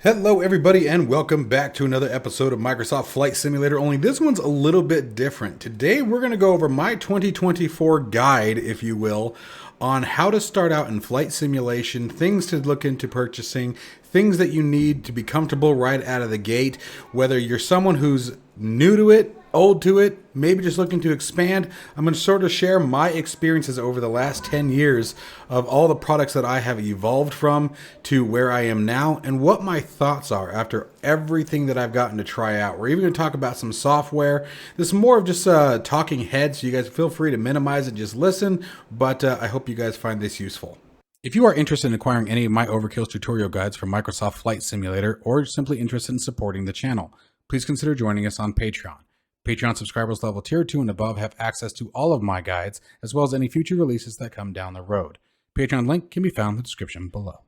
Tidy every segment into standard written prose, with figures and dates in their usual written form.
Hello everybody and welcome back to another episode of Microsoft Flight Simulator, only this one's a little bit different. Today we're going to go over my 2024 guide, if you will, on how to start out in flight simulation, things to look into purchasing, things that you need to be comfortable right out of the gate, whether you're someone who's new to it, old to it, maybe just looking to expand. I'm going to sort of share my experiences over the last 10 years of all the products that I have evolved from to where I am now and what my thoughts are after everything that I've gotten to try out. We're even going to talk about some software. This is more of just talking heads, so you guys feel free to minimize it, just listen, but I hope you guys find this useful. If you are interested in acquiring any of my Overkills tutorial guides from Microsoft Flight Simulator or simply interested in supporting the channel, please consider joining us on Patreon. Patreon subscribers level tier 2 and above have access to all of my guides, as well as any future releases that come down the road. Patreon link can be found in the description below.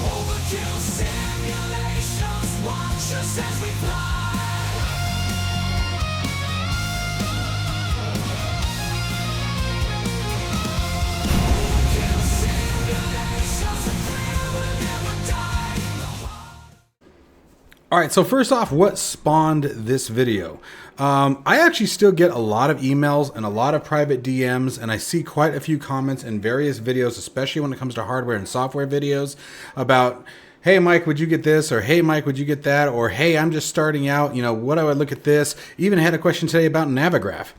Overkill simulations, watch us as we fly. Overkill simulations, a thrill will never die. All right, so first off, what spawned this video? I actually still get a lot of emails and a lot of private DMs, and I see quite a few comments in various videos, especially when it comes to hardware and software videos, about, hey, Mike, would you get this? Or, hey, Mike, would you get that? Or, hey, I'm just starting out. You know, what do I look at this? Even had a question today about Navigraph.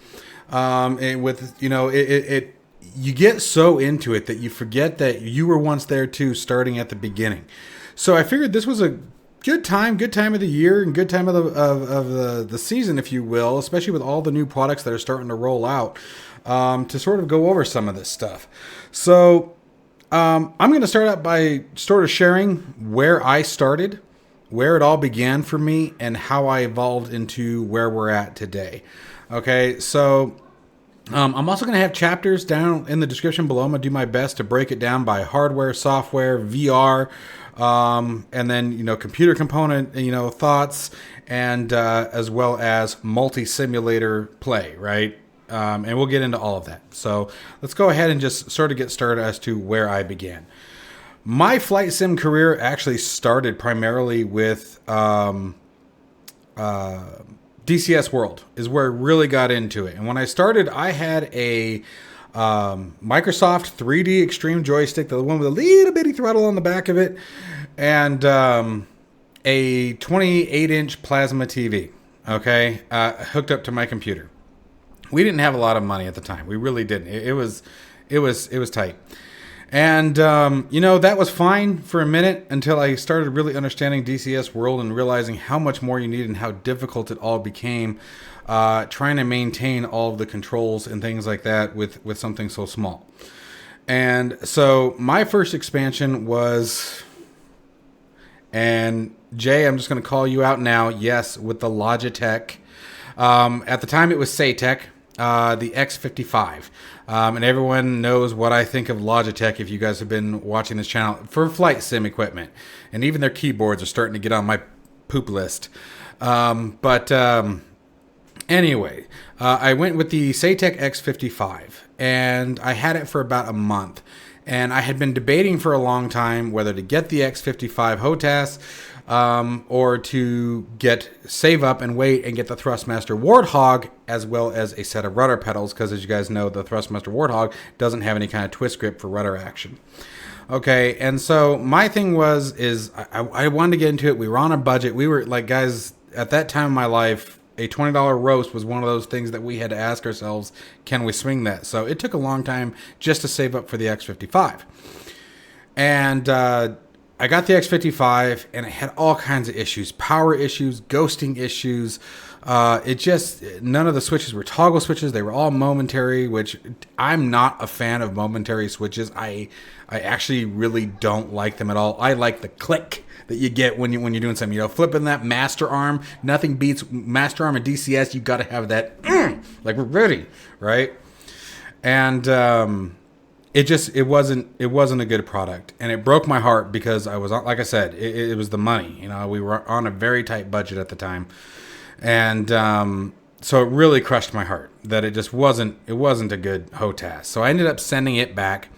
And with, you know, you get so into it that you forget that you were once there too, starting at the beginning. So I figured this was a good time of the year and good time of the season, if you will, especially with all the new products that are starting to roll out, to sort of go over some of this stuff. So I'm going to start out by sort of sharing where I started, where it all began for me, and how I evolved into where we're at today. Okay, so I'm also going to have chapters down in the description below. I'm going to do my best to break it down by hardware, software, VR, and then, you know, computer component, you know, thoughts, and as well as multi-simulator play, right? And we'll get into all of that. So let's go ahead and just sort of get started as to where I began. My flight sim career actually started primarily with DCS World is where I really got into it. And when I started, I had a Microsoft 3D Extreme joystick, the one with a little bitty throttle on the back of it, and a 28-inch plasma TV, okay, hooked up to my computer. We didn't have a lot of money at the time. We really didn't. It was tight. And, you know, that was fine for a minute until I started really understanding DCS World and realizing how much more you need and how difficult it all became, trying to maintain all of the controls and things like that with something so small. And so my first expansion was, and Jay, I'm just going to call you out now, yes, with the Logitech. At the time it was Saytech, the X55. And everyone knows what I think of Logitech if you guys have been watching this channel for flight sim equipment. And even their keyboards are starting to get on my poop list. Anyway, I went with the Saytech X55, and I had it for about a month. And I had been debating for a long time whether to get the X55 HOTAS or to save up and wait and get the Thrustmaster Warthog, as well as a set of rudder pedals, because as you guys know, the Thrustmaster Warthog doesn't have any kind of twist grip for rudder action. Okay, and so my thing was, I wanted to get into it. We were on a budget. We were like, guys, at that time in my life, a $20 roast was one of those things that we had to ask ourselves, can we swing that? So it took a long time just to save up for the X55. And I got the X55, and it had all kinds of issues, power issues, ghosting issues. None of the switches were toggle switches. They were all momentary, which I'm not a fan of momentary switches. I actually really don't like them at all. I like the click that you get when you're doing something, you know, flipping that master arm. Nothing beats master arm and DCS. You got to have that, like we're ready, right? And it wasn't a good product, and it broke my heart because I was, like I said, it was the money. You know, we were on a very tight budget at the time, and so it really crushed my heart that it just wasn't a good HOTAS. So I ended up sending it back.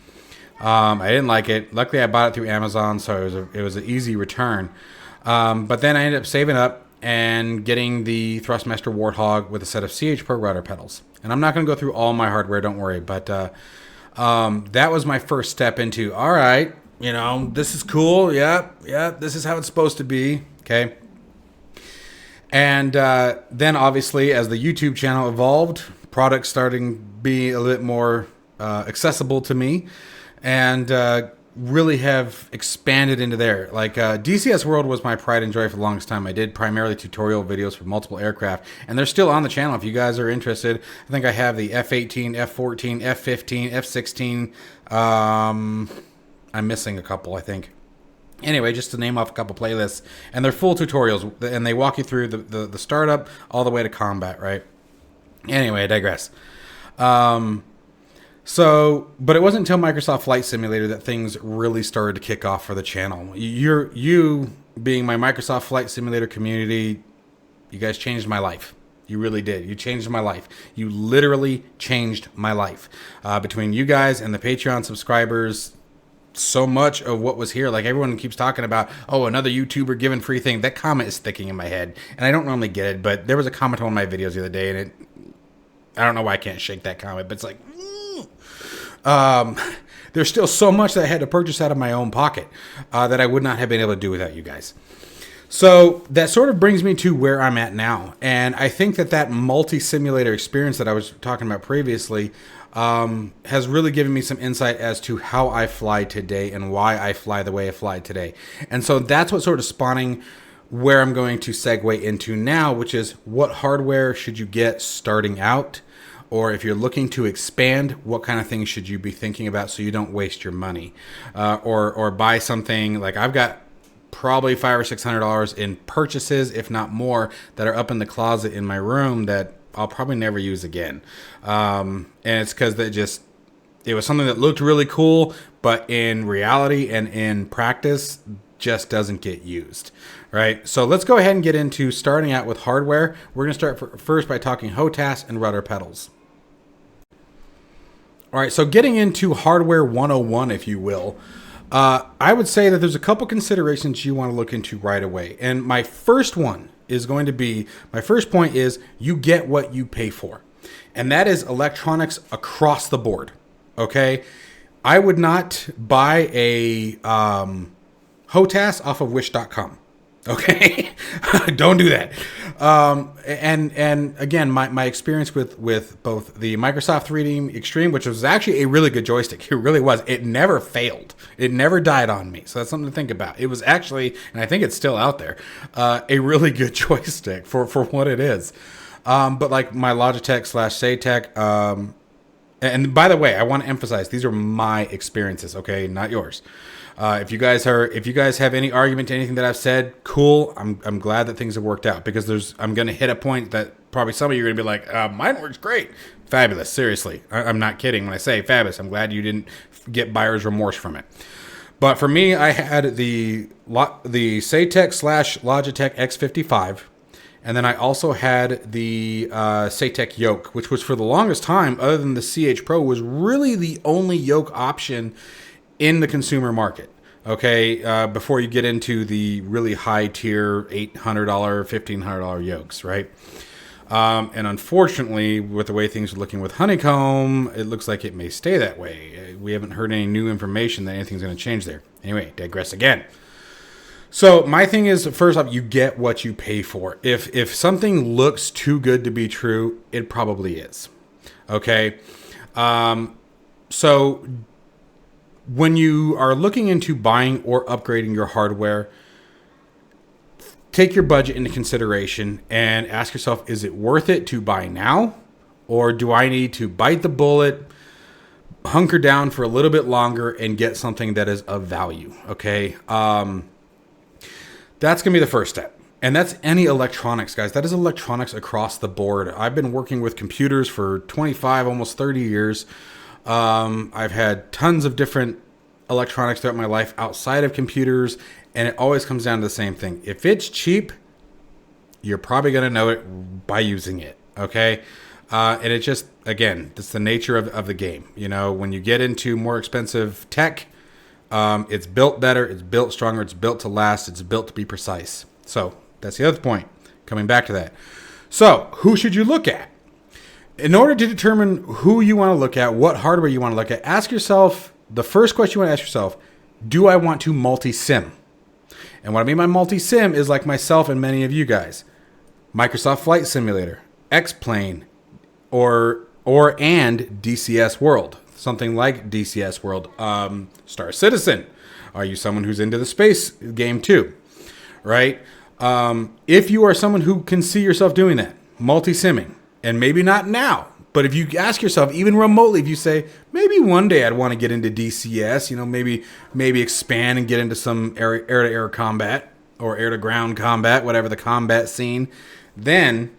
I didn't like it. Luckily, I bought it through Amazon, so it was an easy return. But then I ended up saving up and getting the Thrustmaster Warthog with a set of CH Pro router pedals. And I'm not going to go through all my hardware, don't worry. But that was my first step into, all right, this is cool. Yeah, this is how it's supposed to be. Okay. And then obviously, as the YouTube channel evolved, products starting to be a little bit more accessible to me, and really have expanded into there. Like DCS World was my pride and joy for the longest time. I did primarily tutorial videos for multiple aircraft, and they're still on the channel if you guys are interested. I think I have the F-18, F-14, F-15, F-16. I'm missing a couple, I think. Anyway, just to name off a couple playlists, and they're full tutorials, and they walk you through the startup all the way to combat, right? Anyway, I digress. But it wasn't until Microsoft Flight Simulator that things really started to kick off for the channel. You being my Microsoft Flight Simulator community, you guys changed my life. You really did. You changed my life. You literally changed my life. Between you guys and the Patreon subscribers, so much of what was here, like everyone keeps talking about, oh, another YouTuber giving free thing. That comment is sticking in my head, and I don't normally get it, but there was a comment on my videos the other day, and I don't know why I can't shake that comment, but it's like, there's still so much that I had to purchase out of my own pocket that I would not have been able to do without you guys. So that sort of brings me to where I'm at now. And I think that multi-simulator experience that I was talking about previously has really given me some insight as to how I fly today and why I fly the way I fly today. And so that's what's sort of spawning where I'm going to segue into now, which is what hardware should you get starting out? Or if you're looking to expand, what kind of things should you be thinking about so you don't waste your money? Or buy something like I've got probably $500 or $600 in purchases, if not more, that are up in the closet in my room that I'll probably never use again. And it's because it was something that looked really cool, but in reality and in practice just doesn't get used, right? So let's go ahead and get into starting out with hardware. We're going to start first by talking HOTAS and rudder pedals. All right, so getting into hardware 101, if you will, I would say that there's a couple considerations you want to look into right away. And my first point is you get what you pay for. And that is electronics across the board, okay? I would not buy a HOTAS off of wish.com. Okay, don't do that. And again, my experience with both the Microsoft 3D Extreme, which was actually a really good joystick. It really was. It never failed. It never died on me. So that's something to think about. It was actually, and I think it's still out there, a really good joystick for what it is. But like my Logitech/Saytech, and by the way, I want to emphasize these are my experiences. Okay, not yours. If you guys have any argument to anything that I've said, cool. I'm glad that things have worked out, because I'm going to hit a point that probably some of you are going to be like, mine works great. Fabulous. Seriously. I'm not kidding when I say fabulous. I'm glad you didn't get buyer's remorse from it. But for me, I had the Saytech/Logitech X55. And then I also had the Saytech yoke, which was for the longest time, other than the CH Pro, was really the only yoke option in the consumer market, okay, before you get into the really high tier $800, $1,500 yokes, right? And unfortunately, with the way things are looking with Honeycomb, it looks like it may stay that way. We haven't heard any new information that anything's going to change there. Anyway, digress again. So my thing is, first off, you get what you pay for. If something looks too good to be true, it probably is, okay? So when you are looking into buying or upgrading your hardware, take your budget into consideration and ask yourself, is it worth it to buy now? Or do I need to bite the bullet, hunker down for a little bit longer, and get something that is of value? Okay. That's going to be the first step. And that's any electronics, guys. That is electronics across the board. I've been working with computers for 25, almost 30 years. I've had tons of different electronics throughout my life outside of computers, and it always comes down to the same thing. If it's cheap, you're probably going to know it by using it, okay? And it just, again, it's the nature of the game. You know, when you get into more expensive tech, it's built better, it's built stronger, it's built to last, it's built to be precise. So that's the other point, coming back to that. So who should you look at? In order to determine who you want to look at, what hardware you want to look at, ask yourself, the first question you want to ask yourself, do I want to multi-sim? And what I mean by multi-sim is like myself and many of you guys. Microsoft Flight Simulator, Xplane, and DCS World. Something like DCS World. Star Citizen. Are you someone who's into the space game too? Right? If you are someone who can see yourself doing that, multi-simming, and maybe not now, but if you ask yourself, even remotely, if you say, maybe one day I'd want to get into DCS, you know, maybe expand and get into some air-to-air combat or air-to-ground combat, whatever the combat scene, then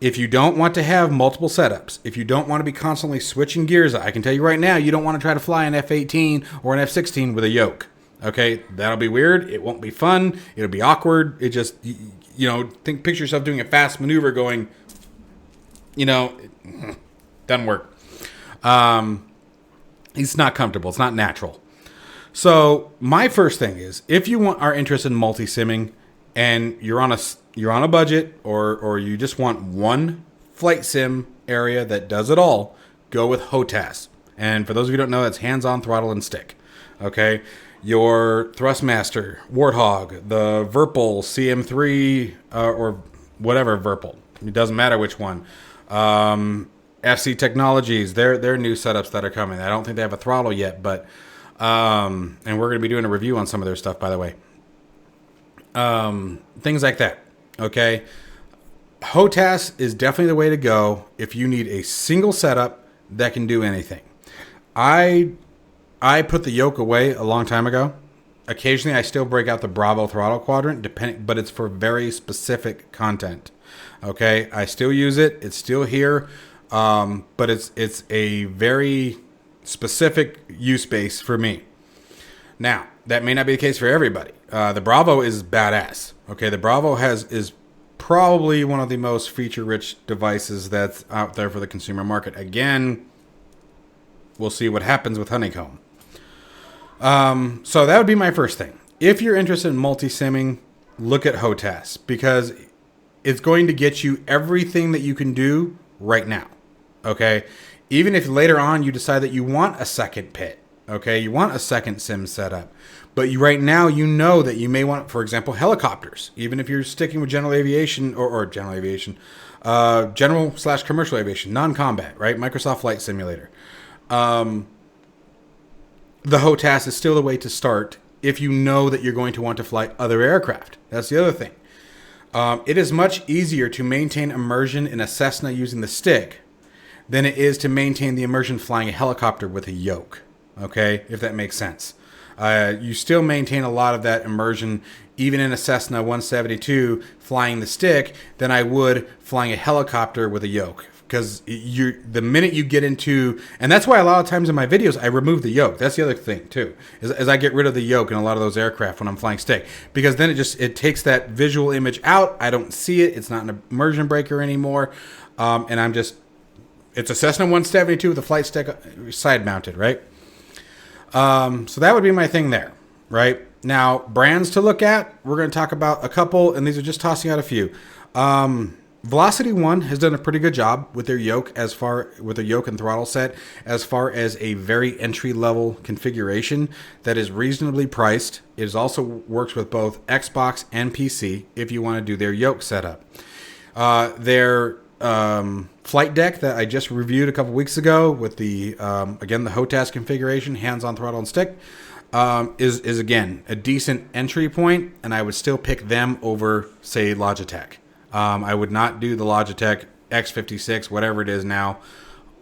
if you don't want to have multiple setups, if you don't want to be constantly switching gears, I can tell you right now, you don't want to try to fly an F-18 or an F-16 with a yoke. Okay, that'll be weird. It won't be fun. It'll be awkward. It just, you know, picture yourself doing a fast maneuver going, you know, doesn't work. It's not comfortable. It's not natural. So my first thing is, if you are interested in multi-simming and you're on a budget or you just want one flight sim area that does it all, go with HOTAS. And for those of you who don't know, that's hands-on throttle and stick. Okay, your Thrustmaster, Warthog, the Virpil CM3 or whatever Virpil. It doesn't matter which one. FC Technologies, their new setups that are coming. I don't think they have a throttle yet, but and we're going to be doing a review on some of their stuff, by the way. Things like that. Okay, HOTAS is definitely the way to go if you need a single setup that can do anything. I put the yoke away a long time ago. Occasionally, I still break out the Bravo throttle quadrant, but it's for very specific content. Okay, I still use it. It's still here, but it's a very specific use case for me. Now, that may not be the case for everybody. The Bravo is badass. Okay, the Bravo is probably one of the most feature-rich devices that's out there for the consumer market. Again, we'll see what happens with Honeycomb. So that would be my first thing. If you're interested in multi-simming, look at HOTAS because it's going to get you everything that you can do right now. Okay, even if later on you decide that you want a second pit. Okay, you want a second sim setup, but right now you know that you may want, for example, helicopters. Even if you're sticking with general aviation or general aviation, general/commercial aviation, non-combat, right? Microsoft Flight Simulator. The HOTAS is still the way to start if you know that you're going to want to fly other aircraft. That's the other thing. It is much easier to maintain immersion in a Cessna using the stick than it is to maintain the immersion flying a helicopter with a yoke. Okay, if that makes sense. You still maintain a lot of that immersion even in a Cessna 172 flying the stick than I would flying a helicopter with a yoke. Because the minute you get into, and that's why a lot of times in my videos I remove the yoke. That's the other thing too, is I get rid of the yoke in a lot of those aircraft when I'm flying stick, because then it takes that visual image out. I don't see it. It's not an immersion breaker anymore, and it's a Cessna 172 with a flight stick side mounted, right? So that would be my thing there, right? Now, brands to look at, we're going to talk about a couple, and these are just tossing out a few. Velocity One has done a pretty good job with their yoke with their yoke and throttle set as far as a very entry-level configuration that is reasonably priced. It also works with both Xbox and PC if you want to do their yoke setup. Their flight deck that I just reviewed a couple weeks ago with the again the HOTAS configuration, hands-on throttle and stick, is again a decent entry point, and I would still pick them over, say, Logitech. I would not do the Logitech X56, whatever it is now,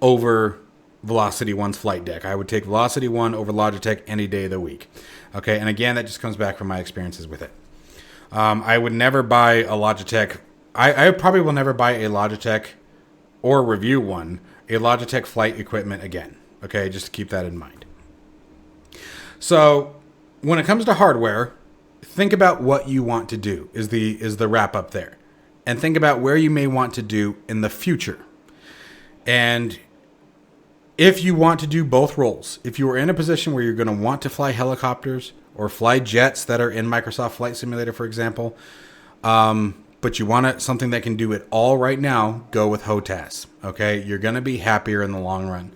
over Velocity One's flight deck. I would take Velocity One over Logitech any day of the week. Okay, and again, that just comes back from my experiences with it. I would never buy a Logitech. I probably will never buy a Logitech or review a Logitech flight equipment again. Okay, just to keep that in mind. So when it comes to hardware, think about what you want to do is the wrap up there. And think about where you may want to do in the future. And if you want to do both roles, if you are in a position where you're going to want to fly helicopters or fly jets that are in Microsoft Flight Simulator, for example, but you want something that can do it all right now, go with HOTAS. Okay, you're going to be happier in the long run.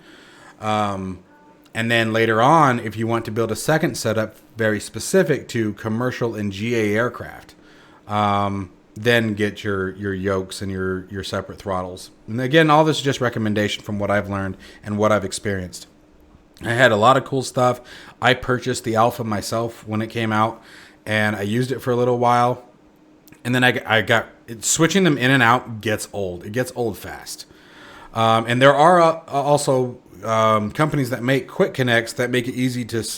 And then later on, if you want to build a second setup very specific to commercial and GA aircraft, then get your yokes and your separate throttles. And again, all this is just recommendation from what I've learned and what I've experienced. I had a lot of cool stuff. I purchased the Alpha myself when it came out, and I used it for a little while. And then I got switching them in and out gets old. It gets old fast. And there are also companies that make quick connects that make it easy to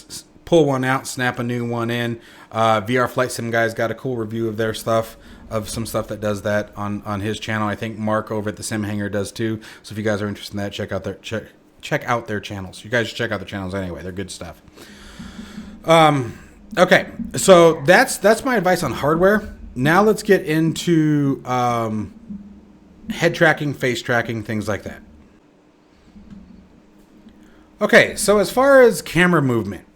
pull one out, snap a new one in. VR Flight Sim Guy's got a cool review of their stuff, of some stuff that does that on his channel. I think Mark over at the Sim Hangar does too. So if you guys are interested in that, check out their channels. You guys should check out their channels anyway. They're good stuff. Okay, so that's my advice on hardware. Now let's get into head tracking, face tracking, things like that. Okay, so as far as camera movement,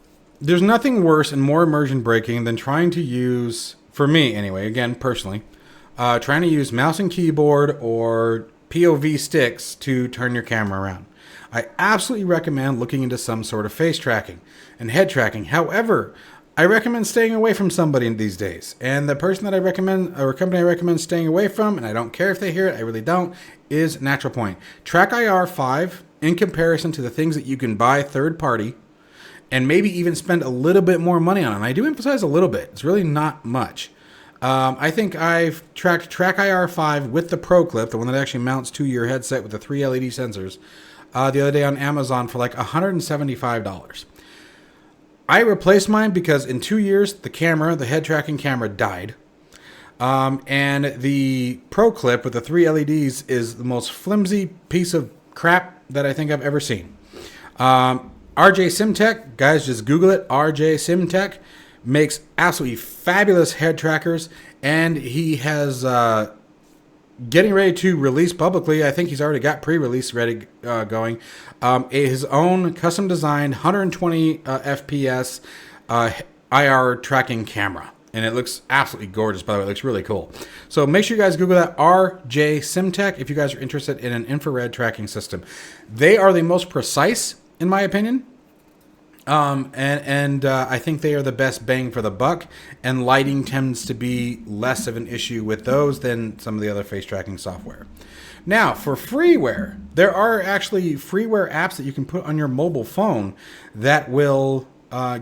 there's nothing worse and more immersion breaking than trying to use, for me anyway, again, personally, trying to use mouse and keyboard or POV sticks to turn your camera around. I absolutely recommend looking into some sort of face tracking and head tracking. However, I recommend staying away from somebody these days. And the person that I recommend, or company I recommend staying away from, and I don't care if they hear it, I really don't, is Natural Point. Track IR 5, in comparison to the things that you can buy third party, and maybe even spend a little bit more money on. And I do emphasize a little bit. It's really not much. I think I've tracked Track IR 5 with the Pro Clip, the one that actually mounts to your headset with the 3 LED sensors, the other day on Amazon for like $175. I replaced mine because in 2 years, the head tracking camera died. And the Pro Clip with the 3 LEDs is the most flimsy piece of crap that I think I've ever seen. RJ SimTech, guys, just Google it. RJ SimTech makes absolutely fabulous head trackers, and he has getting ready to release publicly. I think he's already got pre-release ready going. His own custom designed 120 FPS IR tracking camera. And it looks absolutely gorgeous, by the way. It looks really cool. So make sure you guys Google that, RJ SimTech, if you guys are interested in an infrared tracking system. They are the most precise, in my opinion. And I think they are the best bang for the buck. And lighting tends to be less of an issue with those than some of the other face tracking software. Now, for freeware, there are actually freeware apps that you can put on your mobile phone that will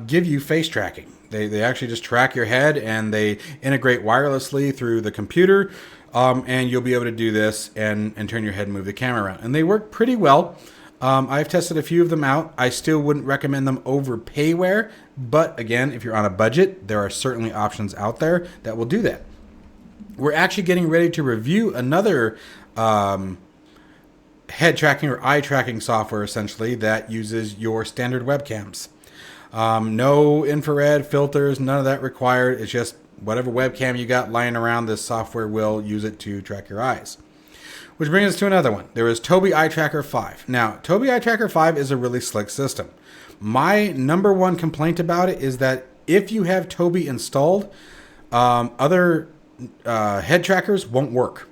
give you face tracking. They actually just track your head, and they integrate wirelessly through the computer, and you'll be able to do this and turn your head and move the camera around. And they work pretty well. I've tested a few of them out. I still wouldn't recommend them over payware, but again, if you're on a budget, there are certainly options out there that will do that. We're actually getting ready to review another head tracking or eye tracking software, essentially, that uses your standard webcams. No infrared filters, none of that required. It's just whatever webcam you got lying around, this software will use it to track your eyes. Which brings us to another one. There is Tobii Eye Tracker 5. Now, Tobii Eye Tracker 5 is a really slick system. My number one complaint about it is that if you have Tobii installed, other head trackers won't work.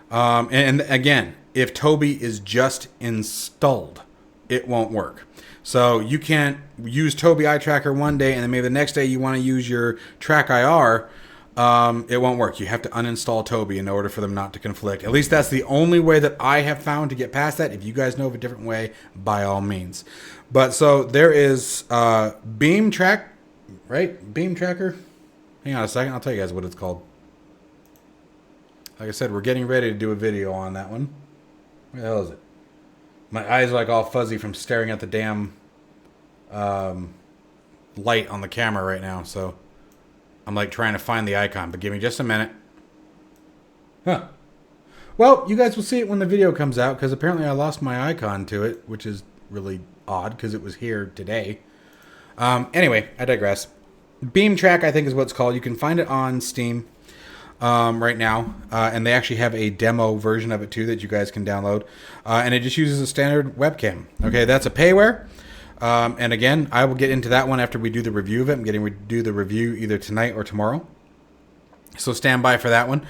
And again, if Tobii is just installed, it won't work. So you can't use Tobii Eye Tracker one day, and then maybe the next day you want to use your Track IR. It won't work. You have to uninstall Tobii in order for them not to conflict. At least that's the only way that I have found to get past that. If you guys know of a different way, by all means. But so there is Beam Track, right? Beam Tracker. Hang on a second. I'll tell you guys what it's called. Like I said, we're getting ready to do a video on that one. Where the hell is it? My eyes are like all fuzzy from staring at the damn light on the camera right now. So I'm like trying to find the icon, but give me just a minute. Huh. Well, you guys will see it when the video comes out, because apparently I lost my icon to it, which is really odd because it was here today. Anyway, I digress. Beam Track, I think, is what it's called. You can find it on Steam. right now, and they actually have a demo version of it too that you guys can download, and it just uses a standard webcam. Okay, that's a payware. And again, I will get into that one after we do the review of it. I'm getting to do the review either tonight or tomorrow, so stand by for that one.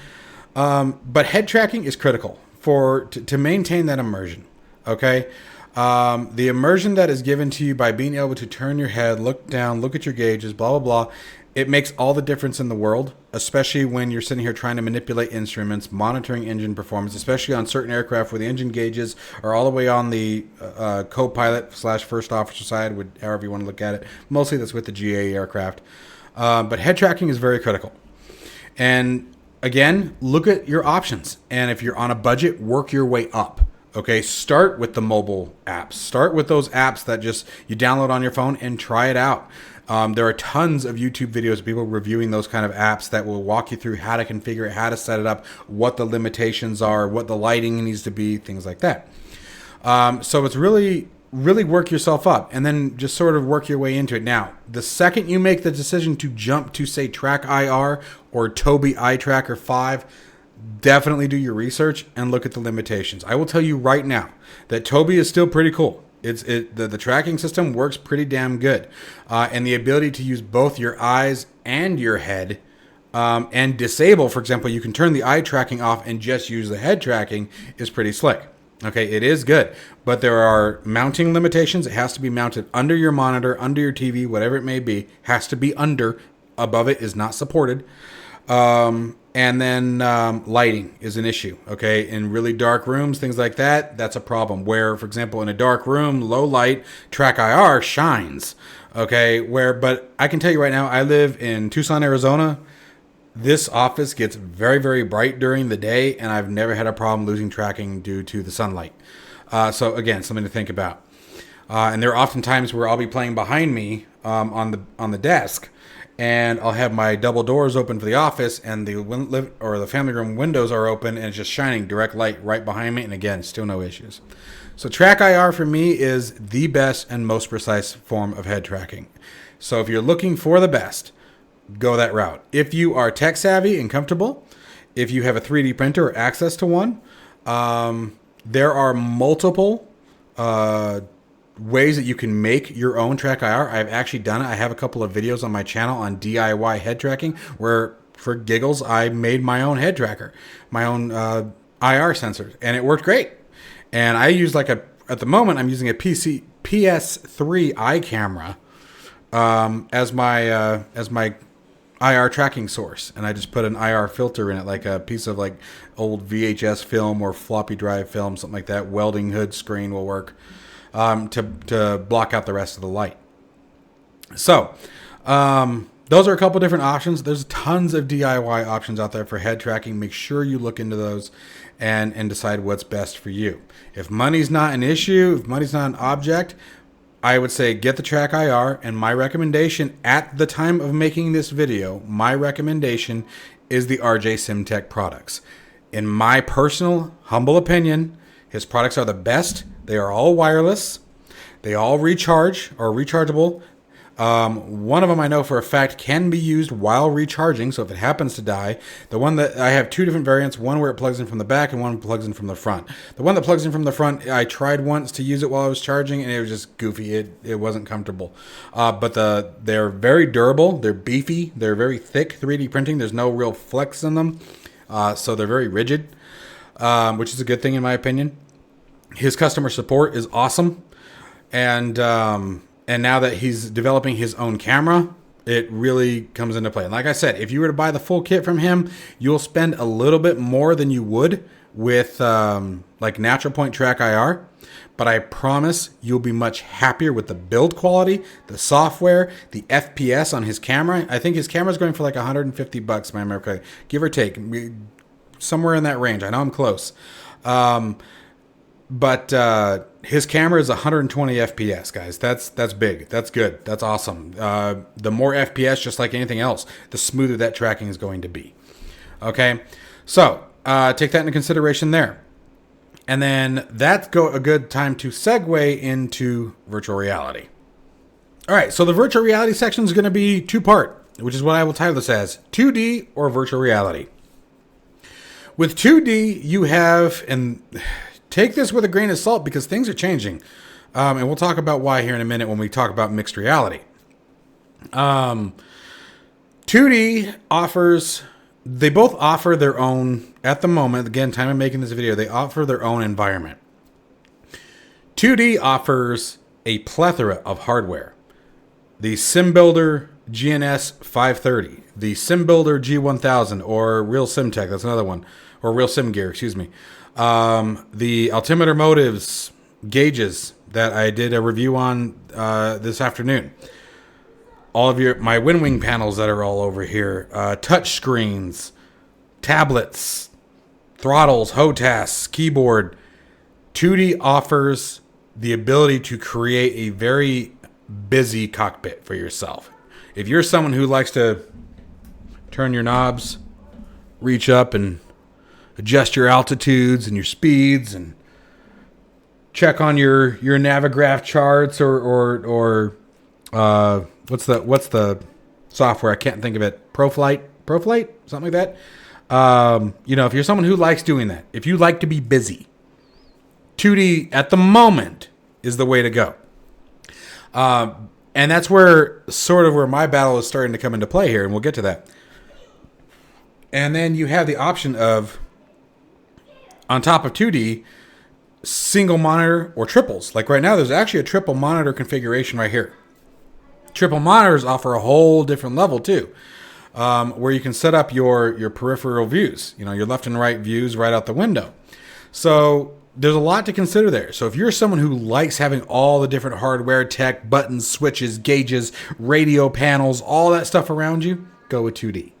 But head tracking is critical to maintain that immersion. Okay, the immersion that is given to you by being able to turn your head, look down, look at your gauges, blah blah blah. It makes all the difference in the world, especially when you're sitting here trying to manipulate instruments, monitoring engine performance, especially on certain aircraft where the engine gauges are all the way on the co-pilot / first officer side, however you want to look at it. Mostly that's with the GA aircraft. But head tracking is very critical. And again, look at your options. And if you're on a budget, work your way up. Okay, start with the mobile apps. Start with those apps that just you download on your phone and try it out. There are tons of YouTube videos of people reviewing those kind of apps that will walk you through how to configure it, how to set it up, what the limitations are, what the lighting needs to be, things like that. So it's really work yourself up and then just sort of work your way into it. Now, the second you make the decision to jump to, say, Track IR or Tobii Eye Tracker 5, definitely do your research and look at the limitations. I will tell you right now that Tobii is still pretty cool. The tracking system works pretty damn good, and the ability to use both your eyes and your head, and disable, for example, you can turn the eye tracking off and just use the head tracking, is pretty slick. Okay, it is good, but there are mounting limitations. It has to be mounted under your monitor, under your TV, whatever it may be. Has to be under. Above it is not supported. And then lighting is an issue, okay? In really dark rooms, things like that, that's a problem. Where, for example, in a dark room, low light, Track IR shines, okay? But I can tell you right now, I live in Tucson, Arizona. This office gets very, very bright during the day, and I've never had a problem losing tracking due to the sunlight. So again, something to think about. And there are often times where I'll be playing behind me on the desk, and I'll have my double doors open for the office, and the family room windows are open, and it's just shining direct light right behind me. And again, still no issues. So Track IR for me is the best and most precise form of head tracking. So if you're looking for the best, go that route. If you are tech savvy and comfortable, if you have a 3D printer or access to one, there are multiple ways that you can make your own Track IR. I've actually done it. I have a couple of videos on my channel on DIY head tracking where, for giggles, I made my own head tracker, my own IR sensors, and it worked great. And I use at the moment, I'm using a PS3 eye camera as my IR tracking source, and I just put an IR filter in it, like a piece of old VHS film or floppy drive film, something like that. Welding hood screen will work. To block out the rest of the light. So, those are a couple different options. There's tons of DIY options out there for head tracking. Make sure you look into those and decide what's best for you. If money's not an issue, if money's not an object, I would say get the Track IR. And my recommendation at the time of making this video, my recommendation is the RJ SimTech products. In my personal, humble opinion, his products are the best. They are all wireless. They all recharge or rechargeable. One of them I know for a fact can be used while recharging. So if it happens to die, the one that I have two different variants, one where it plugs in from the back and one plugs in from the front. The one that plugs in from the front, I tried once to use it while I was charging, and it was just goofy. It wasn't comfortable. But they're very durable. They're beefy. They're very thick 3D printing. There's no real flex in them. So they're very rigid, which is a good thing in my opinion. His customer support is awesome, and now that he's developing his own camera, it really comes into play. And like I said, if you were to buy the full kit from him, you'll spend a little bit more than you would with Natural Point Track IR, but I promise you'll be much happier with the build quality, the software, the FPS on his camera. I think his camera is going for like $150, if I remember correctly, give or take, somewhere in that range. I know I'm close. But his camera is 120 FPS, guys. That's big. That's good. That's awesome. The more FPS, just like anything else, the smoother that tracking is going to be. Okay, so take that into consideration there. And then that's a good time to segue into virtual reality. All right, so the virtual reality section is going to be two-part, which is what I will title this as, 2D or virtual reality. With 2D, you have, and take this with a grain of salt because things are changing. And we'll talk about why here in a minute when we talk about mixed reality. 2D offers, they both offer their own, at the moment, again, time of making this video, they offer their own environment. 2D offers a plethora of hardware. The SimBuilder GNS 530, the SimBuilder G1000, or Real SimTech, that's another one, or Real SimGear, excuse me. The altimeter motives, gauges that I did a review on this afternoon. All of my WinWing panels that are all over here, touch screens, tablets, throttles, HOTAS, keyboard. 2D offers the ability to create a very busy cockpit for yourself. If you're someone who likes to turn your knobs, reach up and adjust your altitudes and your speeds and check on your Navigraph charts or what's the software? I can't think of it. ProFlight, something like that. If you're someone who likes doing that, if you like to be busy, 2D at the moment is the way to go. And that's where my battle is starting to come into play here, and we'll get to that. And then you have the option of, on top of 2D, single monitor or triples. Like right now, there's actually a triple monitor configuration right here. Triple monitors offer a whole different level too, where you can set up your peripheral views, your left and right views right out the window. So there's a lot to consider there. So if you're someone who likes having all the different hardware, tech, buttons, switches, gauges, radio panels, all that stuff around you, go with 2D.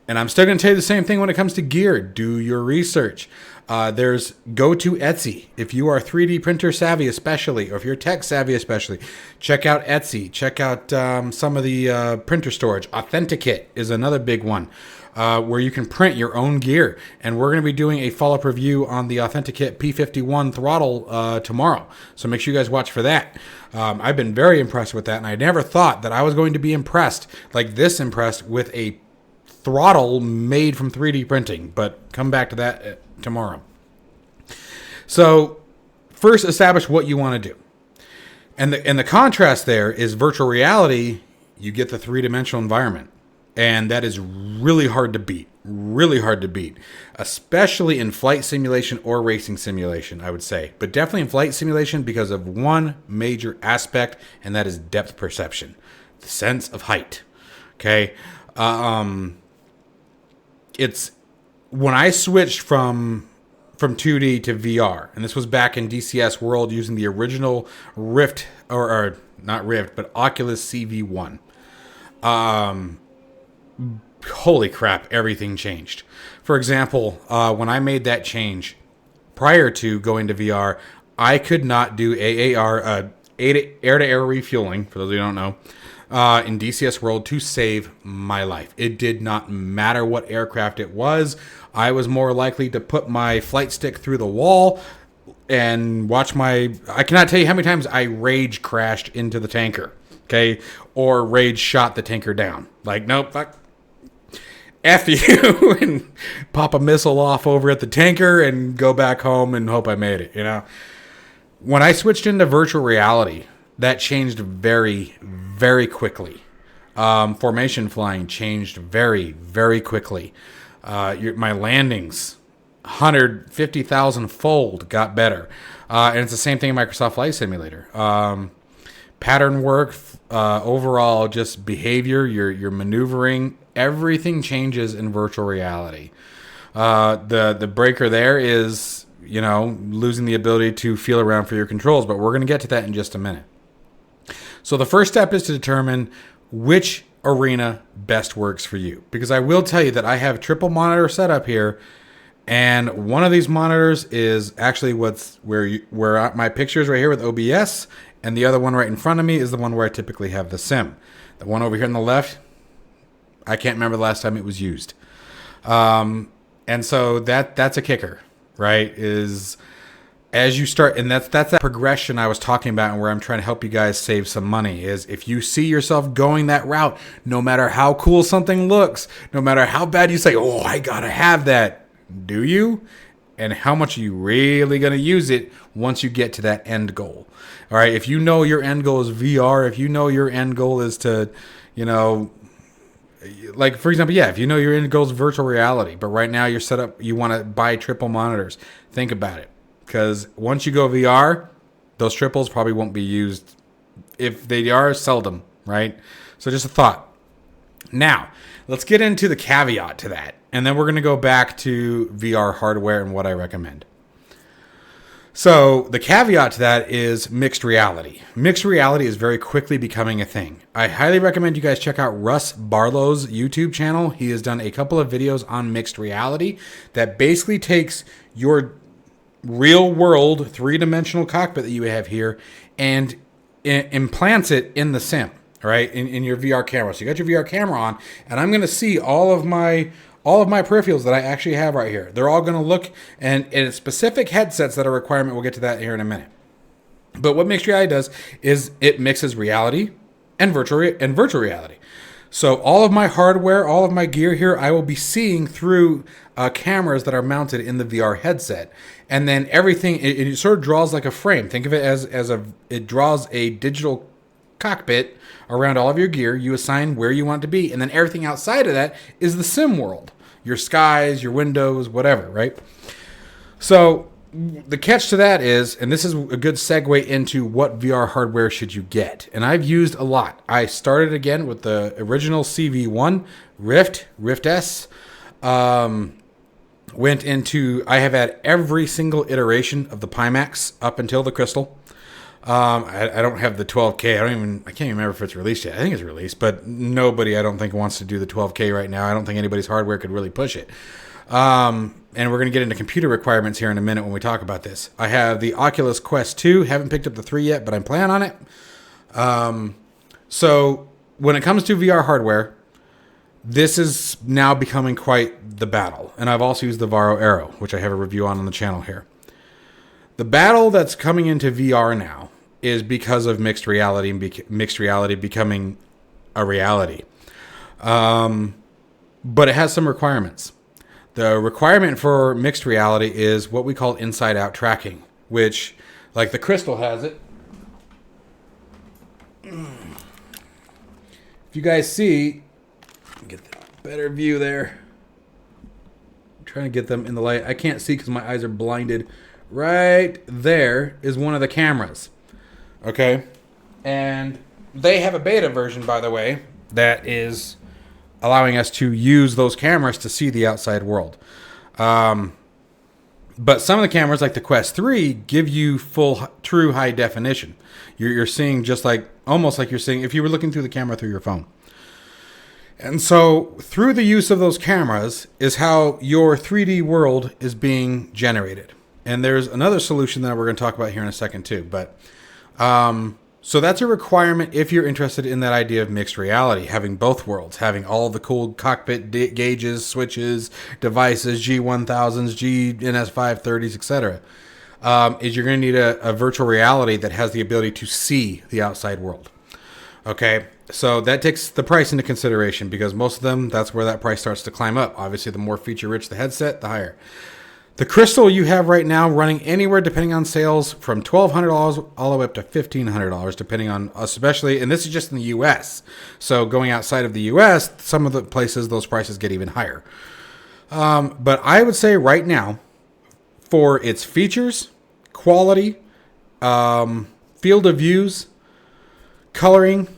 And I'm still going to tell you the same thing when it comes to gear. Do your research. Go to Etsy. If you are 3D printer savvy especially, or if you're tech savvy especially, check out Etsy. Check out some of the printer storage. Authenticate is another big one, where you can print your own gear. And we're going to be doing a follow-up review on the Authenticate P51 throttle tomorrow. So make sure you guys watch for that. I've been very impressed with that, and I never thought that I was going to be impressed with a throttle made from 3D printing, but come back to that tomorrow. So first establish what you want to do. And the contrast there is virtual reality. You get the three-dimensional environment, and that is really hard to beat, especially in flight simulation or racing simulation, I would say, but definitely in flight simulation because of one major aspect, and that is depth perception, the sense of height. Okay. It's when I switched from 2D to VR, and this was back in DCS world using the original Rift, or not Rift, but Oculus CV1. Holy crap, everything changed. For example, when I made that change prior to going to VR, I could not do AAR, air-to-air refueling, for those who don't know, in DCS world to save my life. It did not matter what aircraft it was. I was more likely to put my flight stick through the wall and watch I cannot tell you how many times I rage crashed into the tanker, okay? Or rage shot the tanker down. Like, nope, fuck. F you, and pop a missile off over at the tanker and go back home and hope I made it, When I switched into virtual reality, that changed very, very quickly. Formation flying changed very, very quickly. My landings, 150,000 fold got better. And it's the same thing in Microsoft Flight Simulator. Pattern work, overall just behavior, your maneuvering, everything changes in virtual reality. The breaker there is, losing the ability to feel around for your controls, but we're going to get to that in just a minute. So the first step is to determine which arena best works for you. Because I will tell you that I have triple monitor setup here, and one of these monitors is actually where my picture is right here with OBS, and the other one right in front of me is the one where I typically have the sim. The one over here on the left, I can't remember the last time it was used. And so that's a kicker, right? Is as you start, and that's that progression I was talking about, and where I'm trying to help you guys save some money, is if you see yourself going that route, no matter how cool something looks, no matter how bad you say, oh, I gotta have that, Do you? And how much are you really going to use it once you get to that end goal? All right. If you know your end goal is VR, if you know your end goal is to, you know, like for example, yeah, if you know your end goal is virtual reality, but right now you're set up, you want to buy triple monitors, think about it. Because once you go VR, those triples probably won't be used. If they are, seldom, right? So just a thought. Now, let's get into the caveat to that. And then we're going to go back to VR hardware and what I recommend. So the caveat to that is mixed reality. Mixed reality is very quickly becoming a thing. I highly recommend you guys check out Russ Barlow's YouTube channel. He has done a couple of videos on mixed reality that basically takes your real world three-dimensional cockpit that you have here and implants it in the sim, right? In your VR camera. So you got your VR camera on, and I'm going to see all of my peripherals that I actually have right here. They're all going to look, and in specific headsets that are a requirement. We'll get to that here in a minute. But what mixed reality does is it mixes reality and virtual reality. So all of my hardware, all of my gear here, I will be seeing through cameras that are mounted in the VR headset. And then everything, it sort of draws like a frame. Think of it as it draws a digital cockpit around all of your gear. You assign where you want it to be. And then everything outside of that is the sim world. Your skies, your windows, whatever, right? So the catch to that is, and this is a good segue into what VR hardware should you get. And I've used a lot. I started again with the original CV1, Rift S. I have had every single iteration of the Pimax up until the Crystal. I don't have the 12K. I can't even remember if it's released yet. I think it's released, but nobody, I don't think, wants to do the 12K right now. I don't think anybody's hardware could really push it. And we're going to get into computer requirements here in a minute when we talk about this. I have the Oculus Quest 2. Haven't picked up the 3 yet, but I'm planning on it. So when it comes to VR hardware, this is now becoming quite the battle. And I've also used the Varo Aero, which I have a review on the channel here. The battle that's coming into VR now is because of mixed reality and mixed reality becoming a reality. But it has some requirements. The requirement for mixed reality is what we call inside-out tracking, which, like the Crystal has it. If you guys see, get the better view there. I'm trying to get them in the light. I can't see because my eyes are blinded. Right there is one of the cameras. Okay? And they have a beta version, by the way, that is allowing us to use those cameras to see the outside world. But some of the cameras, like the Quest 3, give you full, true high definition. You're seeing just like, almost like you're seeing if you were looking through the camera through your phone. And so through the use of those cameras is how your 3D world is being generated. And there's another solution that we're going to talk about here in a second too. But so that's a requirement if you're interested in that idea of mixed reality, having both worlds, having all the cool cockpit gauges, switches, devices, G1000s, GNS530s, etc. Is you're going to need a virtual reality that has the ability to see the outside world. Okay, so that takes the price into consideration because most of them, that's where that price starts to climb up. Obviously, the more feature-rich the headset, the higher. The Crystal you have right now running anywhere, depending on sales, from $1,200 all the way up to $1,500, depending on, especially, and this is just in the U.S. So going outside of the U.S., some of the places, those prices get even higher. But I would say right now, for its features, quality, field of views, coloring,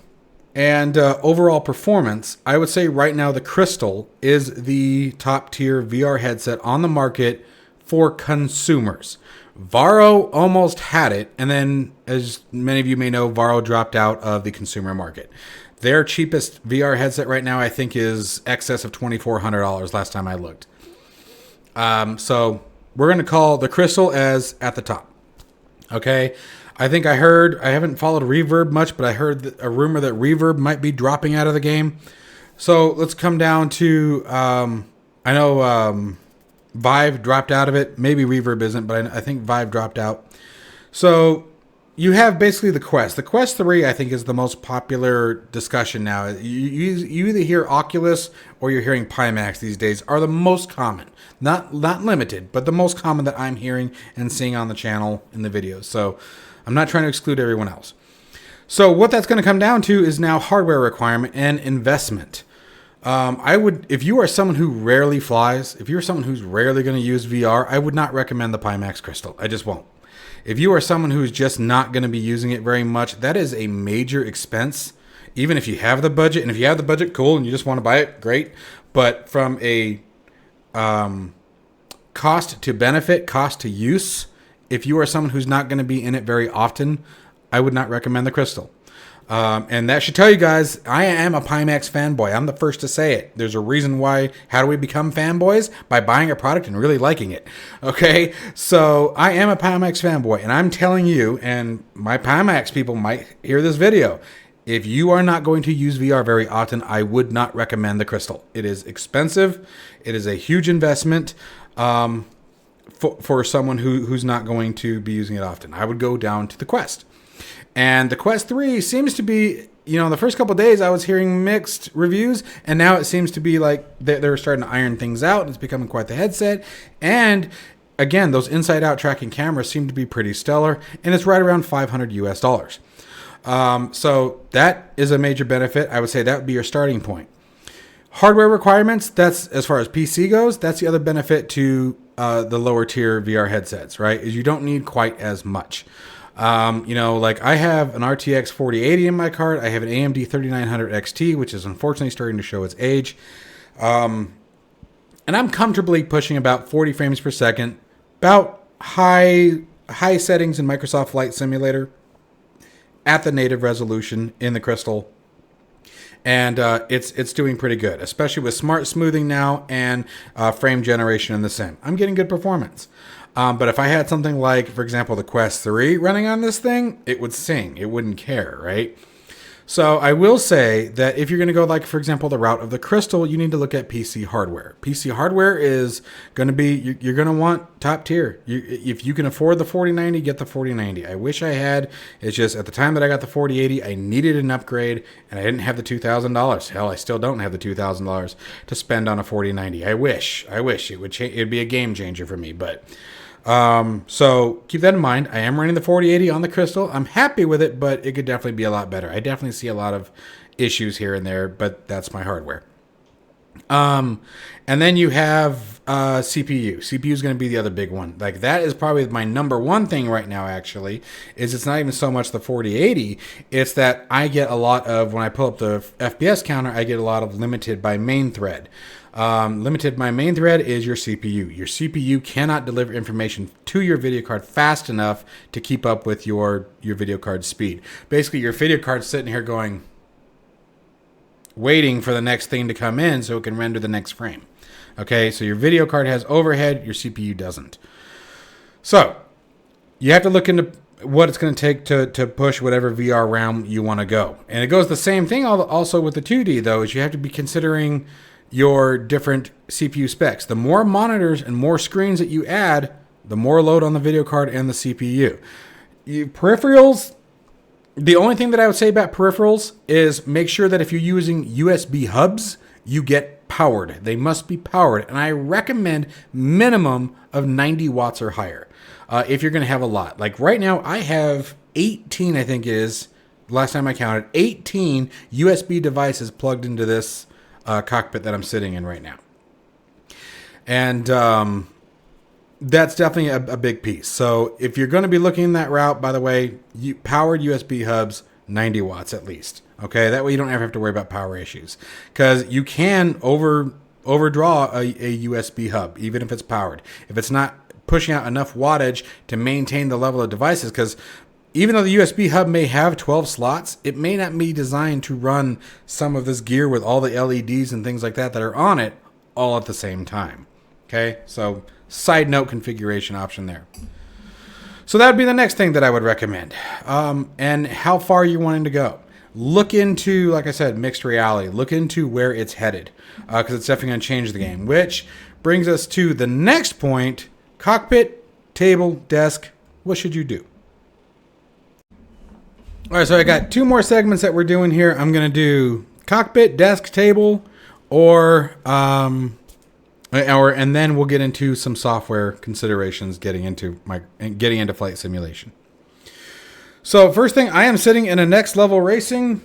and overall performance, I would say right now the Crystal is the top tier VR headset on the market for consumers. Varo almost had it, and then, as many of you may know, Varo dropped out of the consumer market. Their cheapest VR headset right now, I think, is excess of $2,400 last time I looked. So we're going to call the Crystal as at the top. Okay? I think I haven't followed Reverb much, but I heard a rumor that Reverb might be dropping out of the game. So let's come down to, I know Vive dropped out of it. Maybe Reverb isn't, but I think Vive dropped out. So you have basically the Quest. The Quest 3, I think, is the most popular discussion now. You either hear Oculus or you're hearing Pimax these days are the most common. Not limited, but the most common that I'm hearing and seeing on the channel in the videos. So I'm not trying to exclude everyone else. So what that's going to come down to is now hardware requirement and investment. If you are someone who rarely flies, if you're someone who's rarely going to use VR, I would not recommend the Pimax Crystal. I just won't. If you are someone who's just not going to be using it very much, that is a major expense. Even if you have the budget, and if you have the budget, cool, and you just want to buy it, great. But from a cost to benefit, cost to use, if you are someone who's not going to be in it very often, I would not recommend the Crystal. And that should tell you guys, I am a Pimax fanboy. I'm the first to say it. There's a reason why. How do we become fanboys? By buying a product and really liking it. Okay? So I am a Pimax fanboy, and I'm telling you, and my Pimax people might hear this video, if you are not going to use VR very often, I would not recommend the Crystal. It is expensive. It is a huge investment for someone who's not going to be using it often. I would go down to the Quest. And the Quest 3 seems to be, the first couple of days I was hearing mixed reviews, and now it seems to be like they're starting to iron things out. It's becoming quite the headset. And again, those inside-out tracking cameras seem to be pretty stellar, and it's right around $500 US. So that is a major benefit. I would say that would be your starting point. Hardware requirements, that's as far as PC goes, that's the other benefit to the lower tier VR headsets, right? Is you don't need quite as much. Like I have an RTX 4080 in my card. I have an AMD 3900 XT, which is unfortunately starting to show its age. And I'm comfortably pushing about 40 frames per second, about high settings in Microsoft Flight Simulator at the native resolution in the Crystal. And it's doing pretty good, especially with smart smoothing now and frame generation in the sim. I'm getting good performance. But if I had something like, for example, the Quest 3 running on this thing, it would sing. It wouldn't care, right? So I will say that if you're going to go, like, for example, the route of the Crystal, you need to look at PC hardware. PC hardware is going to be, you're going to want top tier. If you can afford the 4090, get the 4090. I wish I had. It's just at the time that I got the 4080, I needed an upgrade, and I didn't have the $2,000. Hell, I still don't have the $2,000 to spend on a 4090. I wish it would change. It'd be a game changer for me, but... So keep that in mind. I am running the 4080 on the Crystal. I'm happy with it, but it could definitely be a lot better. I definitely see a lot of issues here and there, but that's my hardware. And then you have CPU. CPU is going to be the other big one. Like that is probably my number one thing right now, actually, is it's not even so much the 4080. It's that I get a lot of, when I pull up the FPS counter, I get a lot of limited by main thread. Limited by main thread is your CPU. Your CPU cannot deliver information to your video card fast enough to keep up with your video card speed. Basically, your video card's sitting here going, waiting for the next thing to come in so it can render the next frame. Okay, so your video card has overhead, your CPU doesn't. So, you have to look into what it's going to take to push whatever VR realm you want to go. And it goes the same thing also with the 2D, though, is you have to be considering your different CPU specs. The more monitors and more screens that you add, the more load on the video card and the CPU. Peripherals, the only thing that I would say about peripherals is make sure that if you're using USB hubs, you get powered. They must be powered. And I recommend minimum of 90 watts or higher if you're going to have a lot. Like right now, I have 18, I think it is, last time I counted, 18 USB devices plugged into this cockpit that I'm sitting in right now. And that's definitely a big piece. So if you're going to be looking that route, by the way, powered USB hubs, 90 watts at least. Okay, that way you don't ever have to worry about power issues. Because you can overdraw a USB hub, even if it's powered. If it's not pushing out enough wattage to maintain the level of devices, because even though the USB hub may have 12 slots, it may not be designed to run some of this gear with all the LEDs and things like that are on it all at the same time. Okay, so side note configuration option there. So that would be the next thing that I would recommend. And how far you're wanting to go. Look into, like I said, mixed reality. Look into where it's headed, because it's definitely going to change the game. Which brings us to the next point, cockpit, table, desk. What should you do? All right, so I got 2 more segments that we're doing here. I'm going to do cockpit, desk, table, and then we'll get into some software considerations getting into flight simulation. So first thing, I am sitting in a NextLevelRacing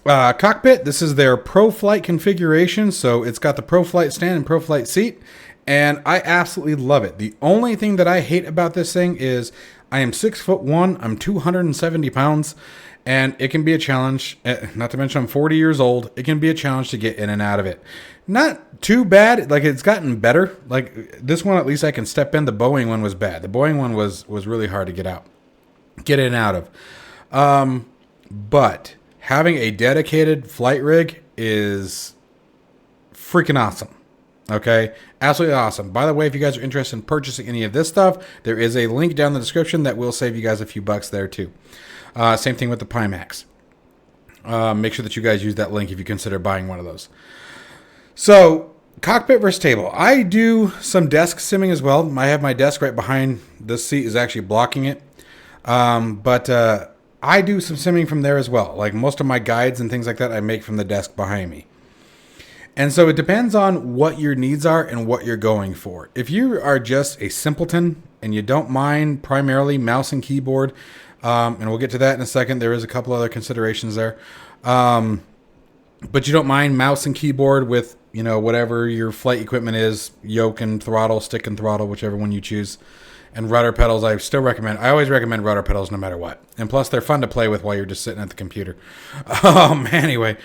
cockpit. This is their Pro Flight configuration. So it's got the Pro Flight stand and Pro Flight seat, and I absolutely love it. The only thing that I hate about this thing is I am 6'1", I'm 270 pounds, and it can be a challenge. Not to mention I'm 40 years old. It can be a challenge to get in and out of it. Not too bad. Like, it's gotten better. Like, this one, at least I can step in. The Boeing one was bad. The Boeing one was really hard to get in and out of. But having a dedicated flight rig is freaking awesome. Okay, absolutely awesome. By the way, if you guys are interested in purchasing any of this stuff, there is a link down in the description that will save you guys a few bucks there too. Same thing with the Pimax. Make sure that you guys use that link if you consider buying one of those. So, cockpit versus table. I do some desk simming as well. I have my desk right behind this seat is actually blocking it. But I do some simming from there as well. Like, most of my guides and things like that I make from the desk behind me. And so it depends on what your needs are and what you're going for. If you are just a simpleton and you don't mind primarily mouse and keyboard, and we'll get to that in a second. There is a couple other considerations there. But you don't mind mouse and keyboard with, whatever your flight equipment is, yoke and throttle, stick and throttle, whichever one you choose. And rudder pedals, I always recommend rudder pedals no matter what. And plus, they're fun to play with while you're just sitting at the computer. Anyway,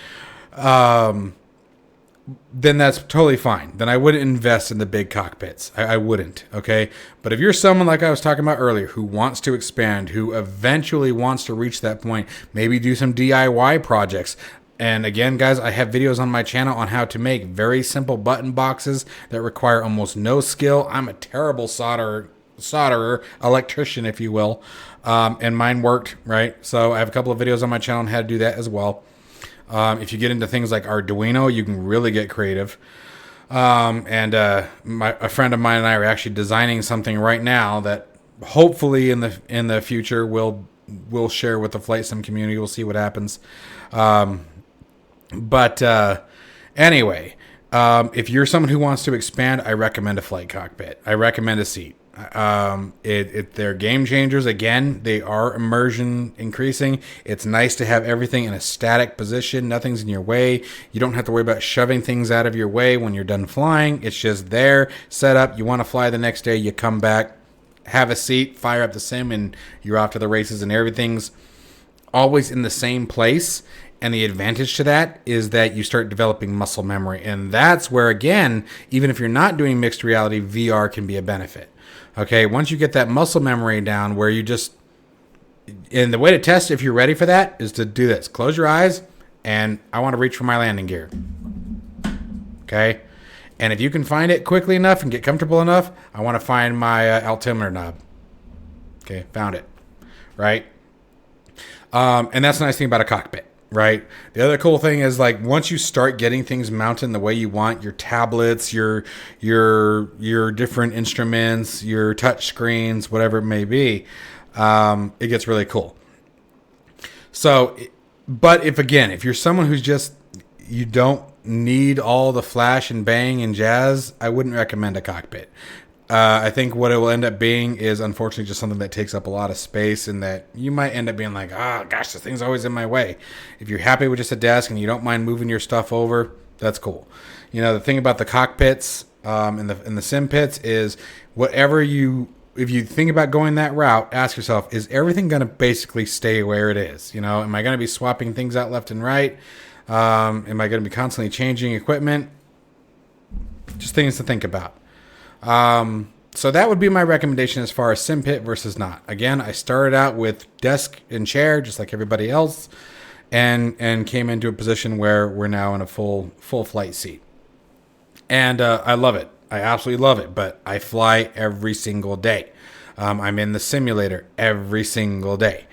then that's totally fine. Then I wouldn't invest in the big cockpits. I wouldn't, okay? But if you're someone like I was talking about earlier who wants to expand, who eventually wants to reach that point, maybe do some DIY projects. And again, guys, I have videos on my channel on how to make very simple button boxes that require almost no skill. I'm a terrible solderer, electrician, if you will. And mine worked, right? So I have a couple of videos on my channel on how to do that as well. If you get into things like Arduino, you can really get creative. A friend of mine and I are actually designing something right now that hopefully in the future we'll share with the flight sim community. We'll see what happens. Anyway, if you're someone who wants to expand, I recommend a flight cockpit. I recommend a seat. They're game changers. Again, they are immersion increasing. It's nice to have everything in a static position. Nothing's in your way. You don't have to worry about shoving things out of your way when you're done flying. It's just there, set up. You want to fly the next day, you come back, have a seat, fire up the sim, and you're off to the races, and everything's always in the same place. And the advantage to that is that you start developing muscle memory. And that's where, again, even if you're not doing mixed reality, VR can be a benefit. Okay, once you get that muscle memory down where you just... And the way to test if you're ready for that is to do this. Close your eyes, and I want to reach for my landing gear. Okay? And if you can find it quickly enough and get comfortable enough, I want to find my altimeter knob. Okay, found it. Right? And that's the nice thing about a cockpit. Right. The other cool thing is, like, once you start getting things mounted the way you want, your tablets, your different instruments, your touch screens, whatever it may be, it gets really cool. So, but if you're someone who's just, you don't need all the flash and bang and jazz, I wouldn't recommend a cockpit. I think what it will end up being is, unfortunately, just something that takes up a lot of space, and that you might end up being like, oh, gosh, this thing's always in my way. If you're happy with just a desk and you don't mind moving your stuff over, that's cool. The thing about the cockpits and the sim pits is if you think about going that route, ask yourself, is everything going to basically stay where it is? Am I going to be swapping things out left and right? Am I going to be constantly changing equipment? Just things to think about. So that would be my recommendation as far as sim pit versus not. Again, I started out with desk and chair, just like everybody else, and came into a position where we're now in a full flight seat. And I love it. I absolutely love it. But I fly every single day. I'm in the simulator every single day.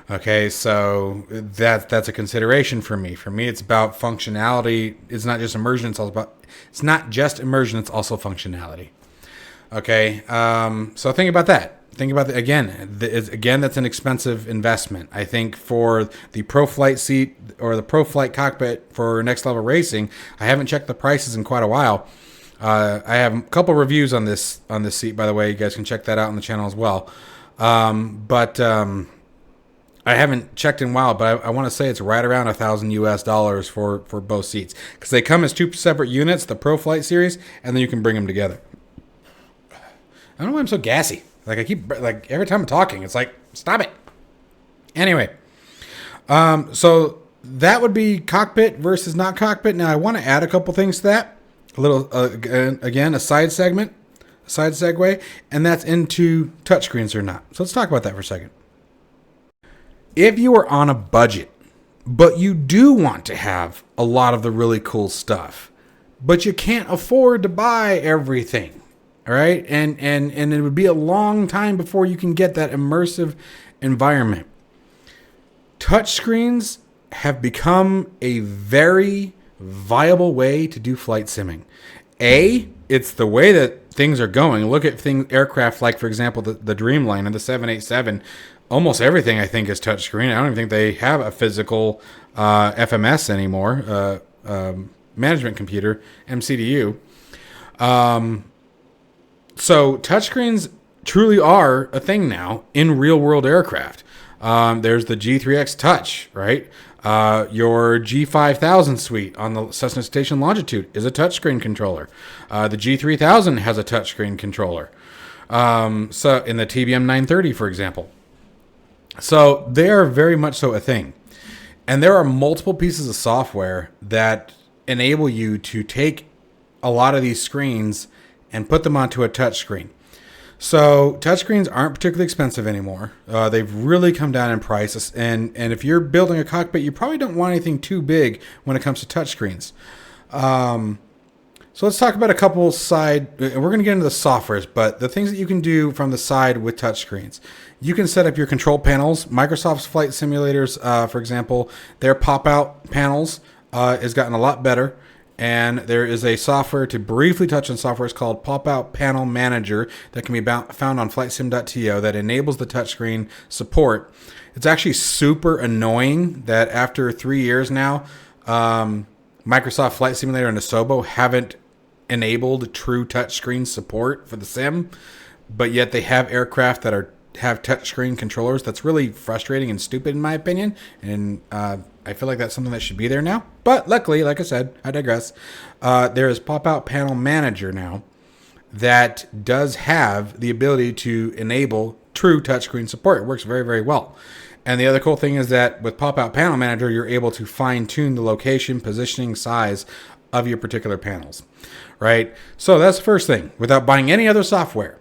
Okay, so that's a consideration for me. For me, it's about functionality. It's not just immersion. It's not just immersion. It's also functionality. Okay, so think about that. Think about that again. Again, that's an expensive investment. I think for the Pro Flight seat or the Pro Flight cockpit for Next Level Racing, I haven't checked the prices in quite a while. I have a couple reviews on this seat, by the way. You guys can check that out on the channel as well. But I haven't checked in a while, but I want to say it's right around $1,000 for both seats, because they come as two separate units, the Pro Flight series, and then you can bring them together. I don't know why I'm so gassy. Like I keep every time I'm talking, it's like, stop it. Anyway, so that would be cockpit versus not cockpit. Now I want to add a couple things to that. A little again, a side segue, and that's into touchscreens or not. So let's talk about that for a second. If you are on a budget, but you do want to have a lot of the really cool stuff, but you can't afford to buy everything. All right. And it would be a long time before you can get that immersive environment. Touchscreens have become a very viable way to do flight simming. It's the way that things are going. Look at aircraft like, for example, the Dreamliner, the 787. Almost everything, I think, is touchscreen. I don't even think they have a physical FMS anymore, management computer, MCDU. So touchscreens truly are a thing now in real-world aircraft. There's the G3X Touch, right? Your G5000 suite on the Cessna Station Longitude is a touchscreen controller. The G3000 has a touchscreen controller. So in the TBM 930, for example. So they are very much so a thing. And there are multiple pieces of software that enable you to take a lot of these screens and put them onto a touchscreen. So touchscreens aren't particularly expensive anymore. They've really come down in price. And if you're building a cockpit, you probably don't want anything too big when it comes to touchscreens. So let's talk about a couple we're going to get into the softwares, but the things that you can do from the side with touchscreens. You can set up your control panels. Microsoft's flight simulators, for example, their pop-out panels has gotten a lot better. And there is a software to briefly touch on software. It's called Pop-Out Panel Manager that can be found on flightsim.to that enables the touchscreen support. It's actually super annoying that after 3 years now, Microsoft Flight Simulator and Asobo haven't enabled true touchscreen support for the sim, but yet they have aircraft that have touchscreen controllers. That's really frustrating and stupid in my opinion, and I feel like that's something that should be there now. But luckily, like I said, I digress. There is Pop-Out Panel Manager now that does have the ability to enable true touchscreen support. It works very, very well. And the other cool thing is that with Pop-Out Panel Manager, you're able to fine-tune the location, positioning, size of your particular panels, right? So that's the first thing, without buying any other software.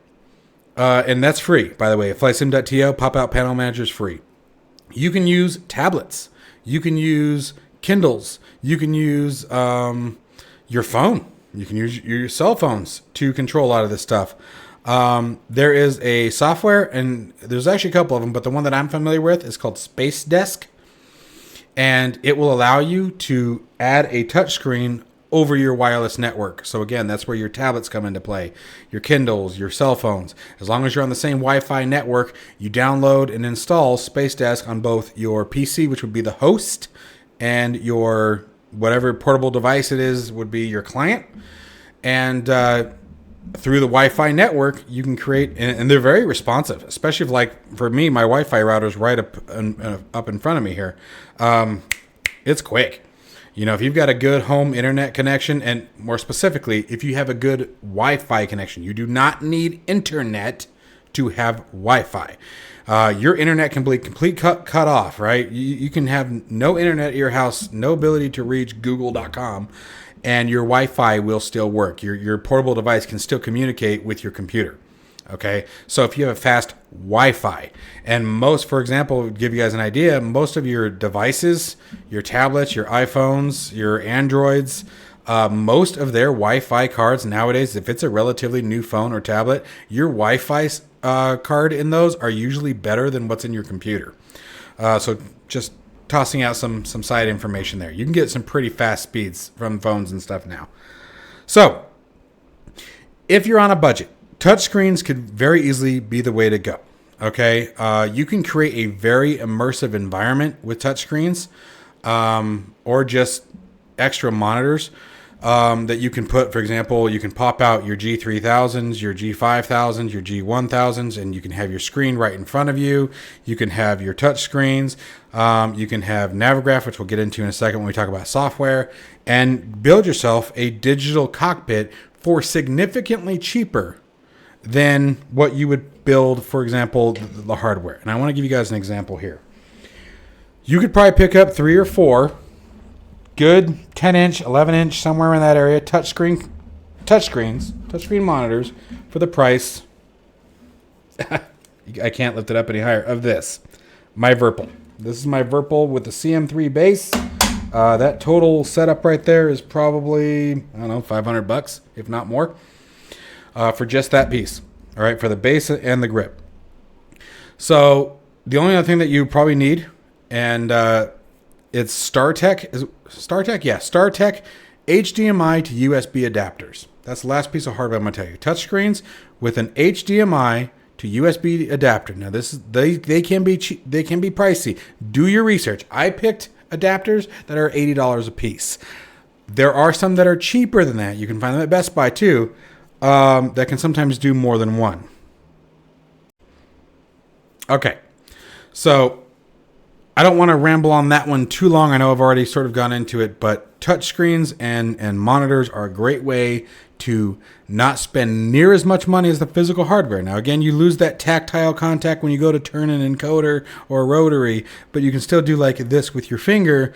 And that's free, by the way. FlightSim.to, Pop-Out Panel Manager is free. You can use tablets. You can use Kindles. You can use your phone. You can use your cell phones to control a lot of this stuff. There is a software, and there's actually a couple of them, but the one that I'm familiar with is called Space Desk. And it will allow you to add a touchscreen over your wireless network. So again, that's where your tablets come into play, your Kindles, your cell phones. As long as you're on the same Wi-Fi network, you download and install Space Desk on both your PC, which would be the host, and your whatever portable device it is would be your client. And through the Wi-Fi network, you can create, and they're very responsive, especially if, like for me, my Wi-Fi router is right up in front of me here. It's quick. You know, if you've got a good home internet connection, and more specifically, if you have a good Wi-Fi connection, you do not need internet to have Wi-Fi. Your internet can be complete cut off, right? You can have no internet at your house, no ability to reach google.com, and your Wi-Fi will still work. Your portable device can still communicate with your computer. Okay, so if you have a fast Wi-Fi, and most, for example, to give you guys an idea, most of your devices, your tablets, your iPhones, your Androids, most of their Wi-Fi cards nowadays, if it's a relatively new phone or tablet, your Wi-Fi card in those are usually better than what's in your computer. So just tossing out some side information there. You can get some pretty fast speeds from phones and stuff now. So if you're on a budget, touchscreens could very easily be the way to go. Okay, you can create a very immersive environment with touchscreens, or just extra monitors that you can put. For example, you can pop out your G3000s, your G5000s, your G1000s, and you can have your screen right in front of you. You can have your touch screens. You can have Navigraph, which we'll get into in a second when we talk about software, and build yourself a digital cockpit for significantly cheaper than what you would build, for example, the hardware. And I want to give you guys an example here. You could probably pick up 3 or 4 good 10-inch, 11-inch, somewhere in that area, touchscreen monitors for the price. I can't lift it up any higher, of this. My Virpil. This is my Virpil with the CM3 base. That total setup right there is probably, I don't know, $500, if not more, for just that piece. All right, for the base and the grip. So the only other thing that you probably need, and it's StarTech. Yeah, StarTech HDMI to USB adapters. That's the last piece of hardware I'm going to tell you. Touchscreens with an HDMI to USB adapter. Now they can be pricey. Do your research. I picked adapters that are $80 a piece. There are some that are cheaper than that. You can find them at Best Buy too. That can sometimes do more than one. Okay, so I don't want to ramble on that one too long. I know I've already sort of gone into it, but touchscreens and monitors are a great way to not spend near as much money as the physical hardware. Now, again, you lose that tactile contact when you go to turn an encoder or a rotary, but you can still do like this with your finger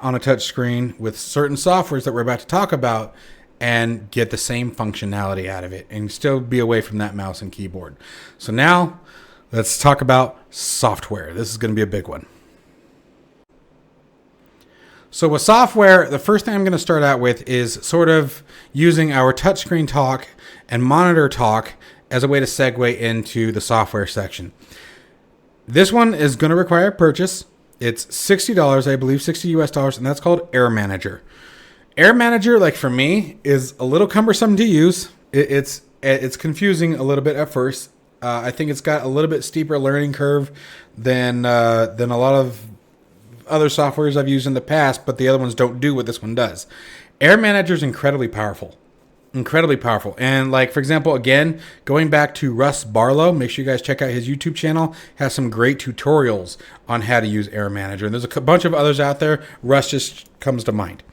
on a touch screen with certain softwares that we're about to talk about and get the same functionality out of it and still be away from that mouse and keyboard. So now let's talk about software. This is going to be a big one. So with software, the first thing I'm going to start out with is sort of using our touchscreen talk and monitor talk as a way to segue into the software section. This one is going to require a purchase. It's $60, I believe, $60 US, and that's called Air Manager. Air Manager, like for me, is a little cumbersome to use. It's confusing a little bit at first. I think it's got a little bit steeper learning curve than a lot of other softwares I've used in the past, but the other ones don't do what this one does. Air Manager is incredibly powerful. And like, for example, again, going back to Russ Barlow, make sure you guys check out his YouTube channel, has some great tutorials on how to use Air Manager. And there's a bunch of others out there. Russ just comes to mind.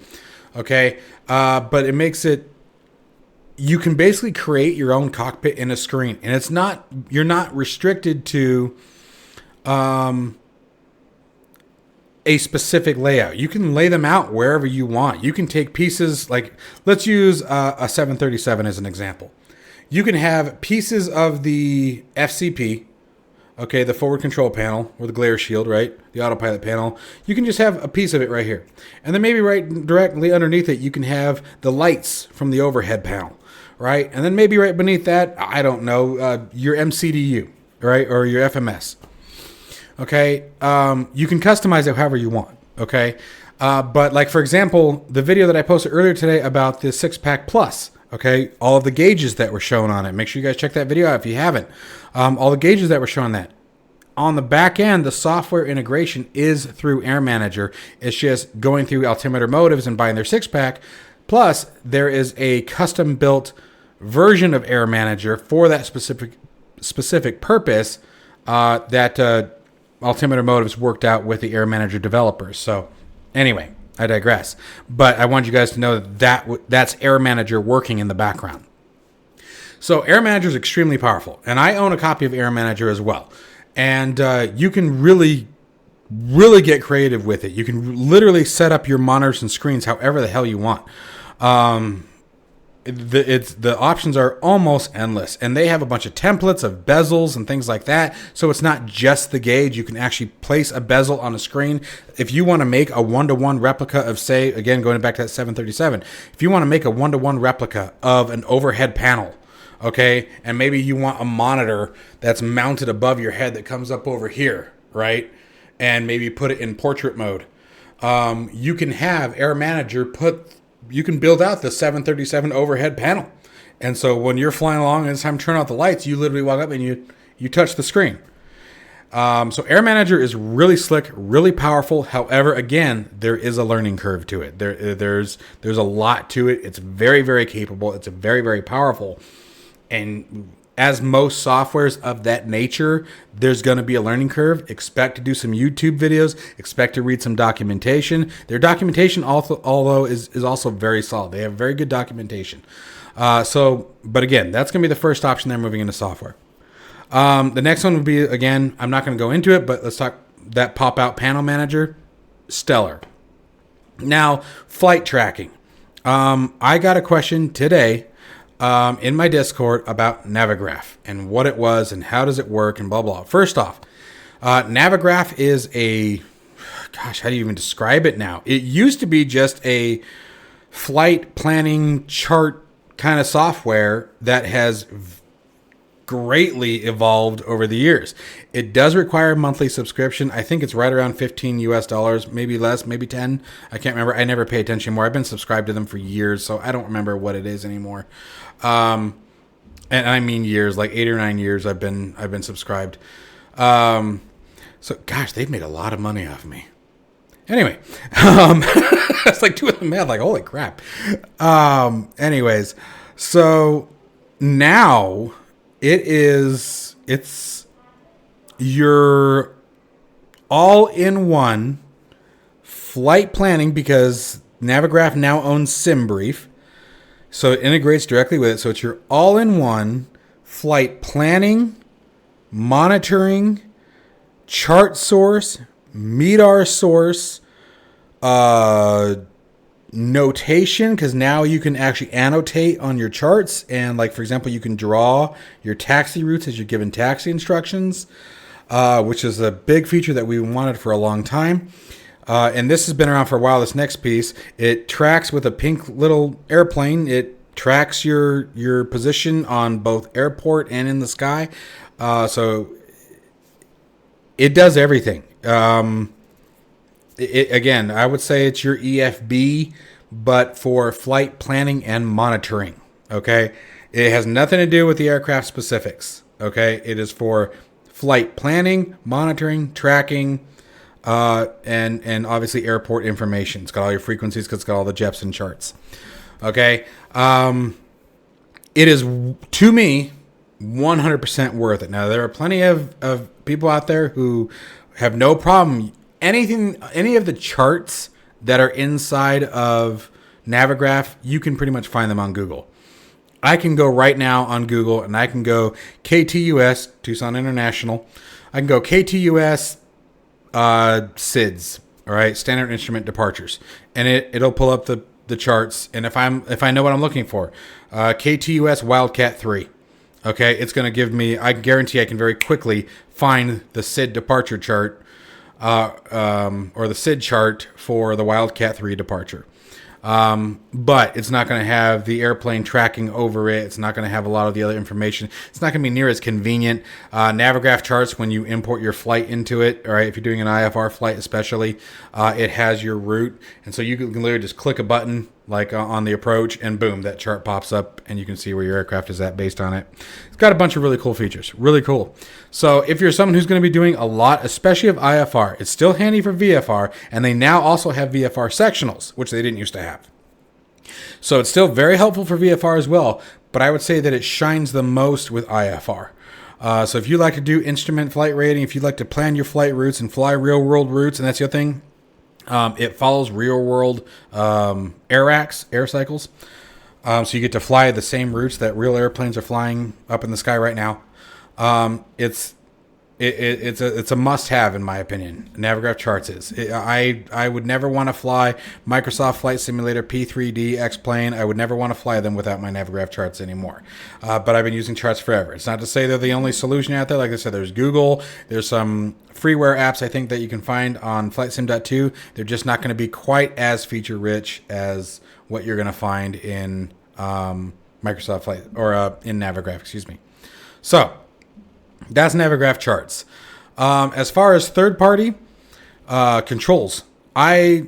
Okay. But it makes it, you can basically create your own cockpit in a screen, and it's not, you're not restricted to, a specific layout. You can lay them out wherever you want. You can take pieces, like let's use a 737 as an example. You can have pieces of the FCP, okay, the forward control panel or the glare shield, right? The autopilot panel. You can just have a piece of it right here. And then maybe right directly underneath it, you can have the lights from the overhead panel, right? And then maybe right beneath that, I don't know, your MCDU, right? Or your FMS. Okay, you can customize it however you want, okay? But like, for example, the video that I posted earlier today about the 6-Pack Plus, okay? All of the gauges that were shown on it. Make sure you guys check that video out if you haven't. All the gauges that were shown that. On the back end, the software integration is through Air Manager. It's just going through Altimeter Motives and buying their 6-pack. Plus, there is a custom-built version of Air Manager for that specific purpose that Altimeter Motives worked out with the Air Manager developers. So anyway, I digress. But I want you guys to know that that's Air Manager working in the background. So Air Manager is extremely powerful. And I own a copy of Air Manager as well. And you can really get creative with it. You can literally set up your monitors and screens however the hell you want. The options are almost endless, and they have a bunch of templates of bezels and things like that. So it's not just the gauge. You can actually place a bezel on a screen. If you want to make a one-to-one replica of, say, again, going back to that 737, if you want to make a one-to-one replica of an overhead panel, okay, and maybe you want a monitor that's mounted above your head that comes up over here, right, and maybe put it in portrait mode, you can have Air Manager you can build out the 737 overhead panel And so when you're flying along and it's time to turn out the lights, you literally walk up and you touch the screen. So Air Manager is really slick, really powerful. However, again, there is a learning curve to it. There's a lot to it. It's very, very capable. It's very, very powerful. And as most softwares of that nature, there's going to be a learning curve. Expect to do some YouTube videos. Expect to read some documentation. Their documentation, also, although, is also very solid. They have very good documentation. But again, that's going to be the first option they're moving into software. The next one would be, again, I'm not going to go into it, but let's talk that pop-out panel manager, Stellar. Now, flight tracking. I got a question today in my Discord about Navigraph and what it was and how does it work and blah, blah. First off, Navigraph is how do you even describe it now? It used to be just a flight planning chart kind of software that has greatly evolved over the years. It does require a monthly subscription. I think it's right around $15 US, maybe less, maybe 10. I can't remember. I never pay attention anymore. I've been subscribed to them for years, so I don't remember what it is anymore. And I mean years, like 8 or 9 years I've been subscribed. So gosh, they've made a lot of money off of me. Anyway, it's like doing the math, like holy crap. Anyways, so now it's your all-in-one flight planning, because Navigraph now owns SimBrief, so it integrates directly with it. So it's your all-in-one flight planning, monitoring, chart source, MEDAR source, notation, because now you can actually annotate on your charts, and like for example, you can draw your taxi routes as you're given taxi instructions, which is a big feature that we wanted for a long time. And this has been around for a while. This next piece, it tracks with a pink little airplane. It tracks your position on both airport and in the sky. So it does everything. Again, I would say it's your EFB, but for flight planning and monitoring. Okay, it has nothing to do with the aircraft specifics. Okay, it is for flight planning, monitoring, tracking, and obviously airport information. It's got all your frequencies because it's got all the Jepson charts. Okay, it is, to me, 100% worth it. Now, there are plenty of people out there who have no problem. Any of the charts that are inside of Navigraph, you can pretty much find them on Google. I can go right now on Google and I can go KTUS, Tucson International. I can go KTUS SIDS, all right, Standard Instrument Departures, and it'll pull up the charts. And if I know what I'm looking for, KTUS Wildcat 3. Okay, it's going to give me, I guarantee I can very quickly find the SID departure chart, or the SID chart for the Wildcat 3 departure. But it's not going to have the airplane tracking over it. It's not going to have a lot of the other information. It's not going to be near as convenient. Navigraph charts, when you import your flight into it, all right, if you're doing an IFR flight especially, it has your route. And so you can literally just click a button like on the approach and boom, that chart pops up and you can see where your aircraft is at based on it. It's got a bunch of really cool features. Really cool. So if you're someone who's going to be doing a lot, especially of IFR, it's still handy for VFR, and they now also have VFR sectionals, which they didn't used to have. So it's still very helpful for VFR as well, but I would say that it shines the most with IFR. So if you like to do instrument flight rating, if you like to plan your flight routes and fly real world routes, and that's your thing, it follows real world air cycles. So you get to fly the same routes that real airplanes are flying up in the sky right now. It's a must-have in my opinion. Navigraph charts is. I would never want to fly Microsoft Flight Simulator, P3D, Xplane. I would never want to fly them without my Navigraph charts anymore. But I've been using charts forever. It's not to say they're the only solution out there. Like I said, there's Google. There's some freeware apps I think that you can find on FlightSim.2. They're just not going to be quite as feature-rich as what you're going to find in Microsoft Flight or in Navigraph. Excuse me. So that's Navigraph charts. As far as third-party controls, guys,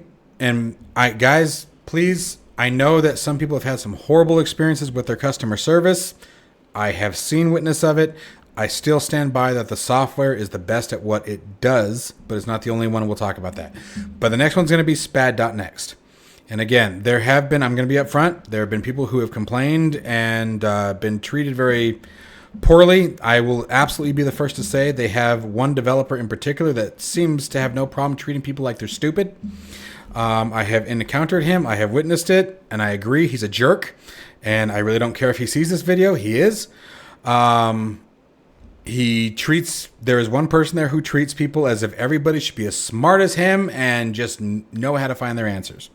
please, I know that some people have had some horrible experiences with their customer service. I have seen witness of it. I still stand by that the software is the best at what it does, but it's not the only one. We'll talk about that. But the next one's going to be spad.next. And again, there have been, I'm going to be upfront, there have been people who have complained and been treated very poorly. I will absolutely be the first to say they have one developer in particular that seems to have no problem treating people like they're stupid. I have encountered him. I have witnessed it, and I agree. He's a jerk, and I really don't care if he sees this video. He is. There is one person there who treats people as if everybody should be as smart as him and just know how to find their answers.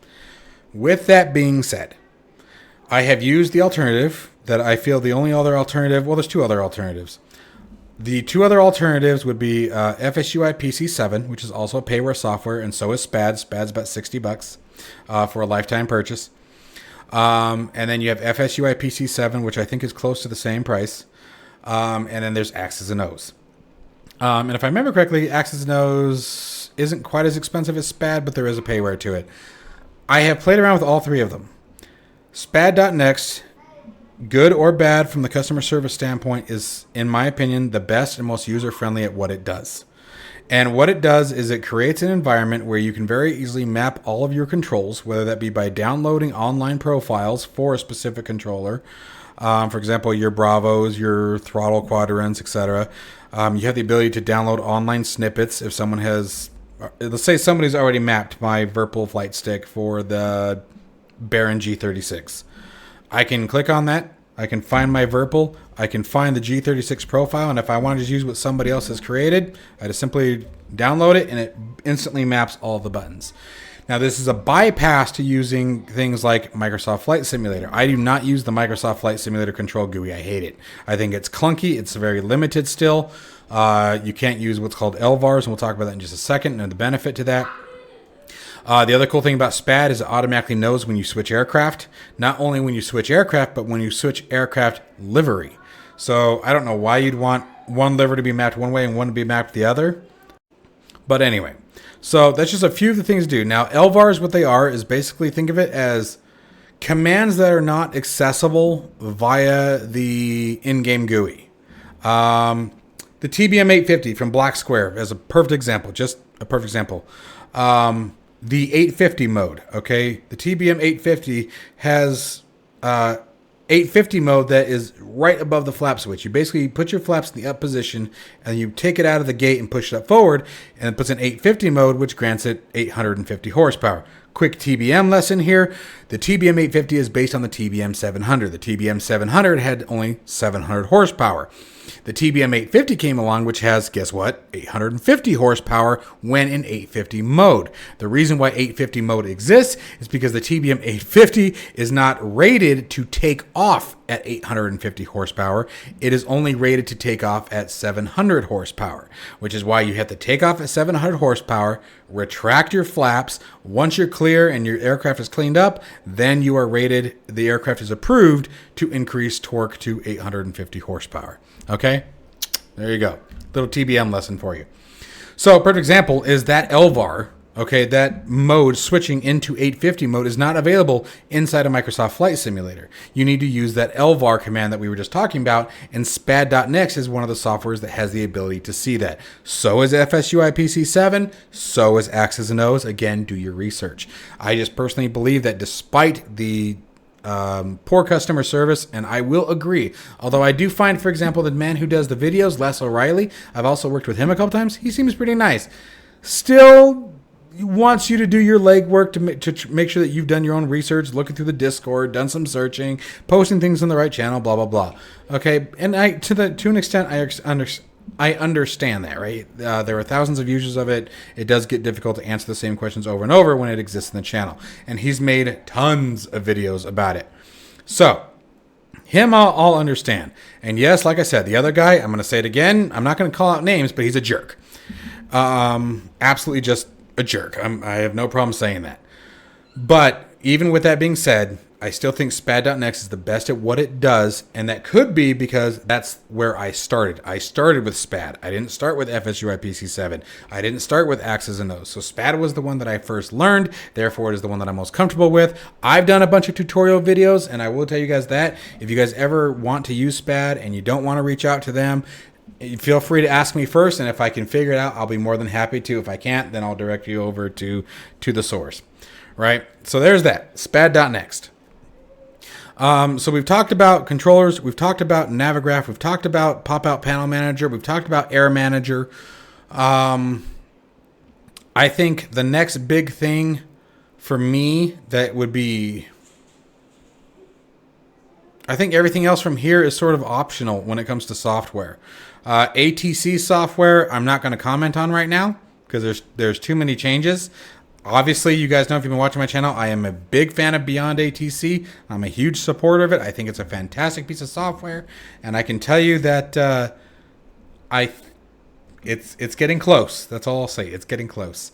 With that being said, I have used the alternative that I feel the only other alternative. Well, there's two other alternatives. The two other alternatives would be FSUI PC7, which is also payware software, and so is SPAD. SPAD's about $60 for a lifetime purchase. And then you have FSUI PC7, which I think is close to the same price. And then there's X's and O's. And if I remember correctly, X's and O's isn't quite as expensive as SPAD, but there is a payware to it. I have played around with all three of them. Spad.next, good or bad from the customer service standpoint, is, in my opinion, the best and most user-friendly at what it does. And what it does is it creates an environment where you can very easily map all of your controls, whether that be by downloading online profiles for a specific controller. For example, your Bravos, your throttle quadrants, etc. You have the ability to download online snippets if someone has... Let's say somebody's already mapped my Virpil flight stick for the Baron G36. I can click on that. I can find my Virpil. I can find the G36 profile. And if I want to use what somebody else has created, I just simply download it and it instantly maps all the buttons. Now, this is a bypass to using things like Microsoft Flight Simulator. I do not use the Microsoft Flight Simulator control GUI. I hate it. I think it's clunky. It's very limited still. You can't use what's called LVARs, and we'll talk about that in just a second and the benefit to that. The other cool thing about SPAD is it automatically knows when you switch aircraft. Not only when you switch aircraft, but when you switch aircraft livery. So I don't know why you'd want one livery to be mapped one way and one to be mapped the other. But anyway, so that's just a few of the things to do. Now, LVARs, what they are is basically, think of it as commands that are not accessible via the in-game GUI. The TBM 850 from Black Square as a perfect example, just a perfect example. The 850 mode, okay? The TBM 850 has 850 mode that is right above the flap switch. You basically put your flaps in the up position and you take it out of the gate and push it up forward, and it puts in 850 mode, which grants it 850 horsepower. Quick TBM lesson here. The TBM 850 is based on the TBM 700. The TBM 700 had only 700 horsepower. The TBM 850 came along, which has, guess what, 850 horsepower when in 850 mode. The reason why 850 mode exists is because the TBM 850 is not rated to take off at 850 horsepower. It is only rated to take off at 700 horsepower, which is why you have to take off at 700 horsepower, retract your flaps. Once you're clear and your aircraft is cleaned up, then you are rated, the aircraft is approved to increase torque to 850 horsepower. Okay, there you go. Little TBM lesson for you. So a perfect example is that LVAR. Okay, that mode switching into 850 mode is not available inside of Microsoft Flight Simulator. You need to use that LVAR command that we were just talking about, and SPAD.next is one of the softwares that has the ability to see that. So is FSUI PC7, so is X's and O's. Again, do your research. I just personally believe that despite the poor customer service, and I will agree. Although I do find, for example, the man who does the videos, Les O'Reilly, I've also worked with him a couple times. He seems pretty nice. Still wants you to do your legwork to make sure that you've done your own research, looking through the Discord, done some searching, posting things on the right channel, blah blah blah. Okay, and to an extent, I understand that, right? There are thousands of users of it. It does get difficult to answer the same questions over and over when it exists in the channel. And he's made tons of videos about it. So, him I'll understand. And yes, like I said, the other guy, I'm going to say it again. I'm not going to call out names, but he's a jerk. Absolutely just a jerk. I have no problem saying that. But even with that being said, I still think SPAD.next is the best at what it does, and that could be because that's where I started. I started with SPAD. I didn't start with FSUI PC7. I didn't start with Axes and O's. So SPAD was the one that I first learned, therefore it is the one that I'm most comfortable with. I've done a bunch of tutorial videos, and I will tell you guys that if you guys ever want to use SPAD and you don't want to reach out to them, feel free to ask me first, and if I can figure it out, I'll be more than happy to. If I can't, then I'll direct you over to the source. Right? So there's that. SPAD.next. So we've talked about controllers, we've talked about Navigraph, we've talked about Pop-Out Panel Manager, we've talked about Air Manager. I think the next big thing for me that would be... I think everything else from here is sort of optional when it comes to software. ATC software, I'm not going to comment on right now because there's too many changes. Obviously, you guys know if you've been watching my channel, I am a big fan of Beyond ATC. I'm a huge supporter of it. I think it's a fantastic piece of software, and I can tell you that it's getting close. That's all I'll say. It's getting close.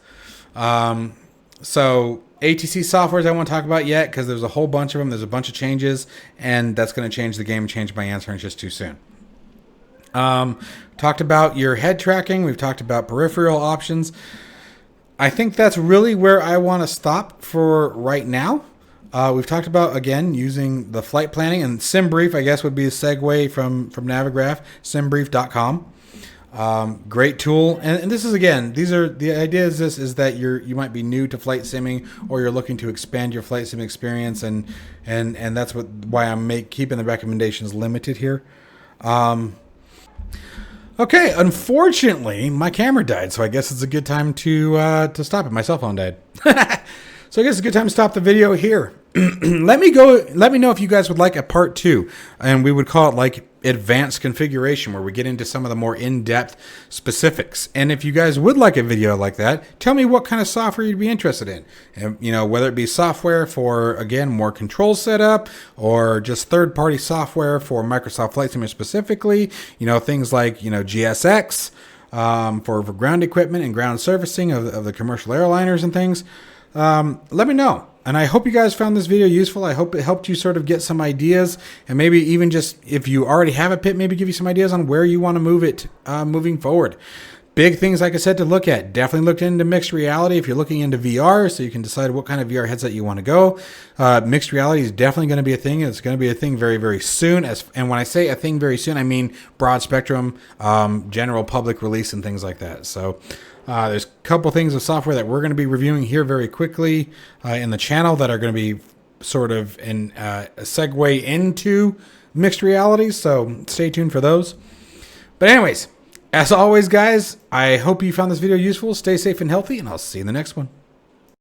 So ATC softwares I won't talk about yet because there's a whole bunch of them. There's a bunch of changes, and that's going to change the game and change my answer, and it's just too soon. Talked about your head tracking. We've talked about peripheral options. I think that's really where I want to stop for right now. We've talked about, again, using the flight planning, and SimBrief, I guess, would be a segue from Navigraph, simbrief.com. Great tool. And this is, again, the idea is that you might be new to flight simming, or you're looking to expand your flight sim experience, and that's why I'm keeping the recommendations limited here. Okay, unfortunately, my camera died, so I guess it's a good time to stop it. My cell phone died. So I guess it's a good time to stop the video here. Let me know if you guys would like a part 2, and we would call it like advanced configuration, where we get into some of the more in-depth specifics. And if you guys would like a video like that, tell me what kind of software you'd be interested in. And, whether it be software for, again, more control setup, or just third-party software for Microsoft Flight Simulator specifically, things like, GSX, for ground equipment and ground servicing of the commercial airliners and things. Let me know. And I hope you guys found this video useful. I hope it helped you sort of get some ideas, and maybe even just if you already have a pit, maybe give you some ideas on where you want to move it moving forward. Big things, like I said, to look at. Definitely look into mixed reality if you're looking into VR, so you can decide what kind of VR headset you want to go. Mixed reality is definitely going to be a thing. It's going to be a thing very, very soon. And when I say a thing very soon, I mean broad spectrum, general public release and things like that. So there's a couple things of software that we're going to be reviewing here very quickly in the channel that are going to be sort of a segue into mixed reality. So stay tuned for those. But anyways, as always, guys, I hope you found this video useful. Stay safe and healthy, and I'll see you in the next one.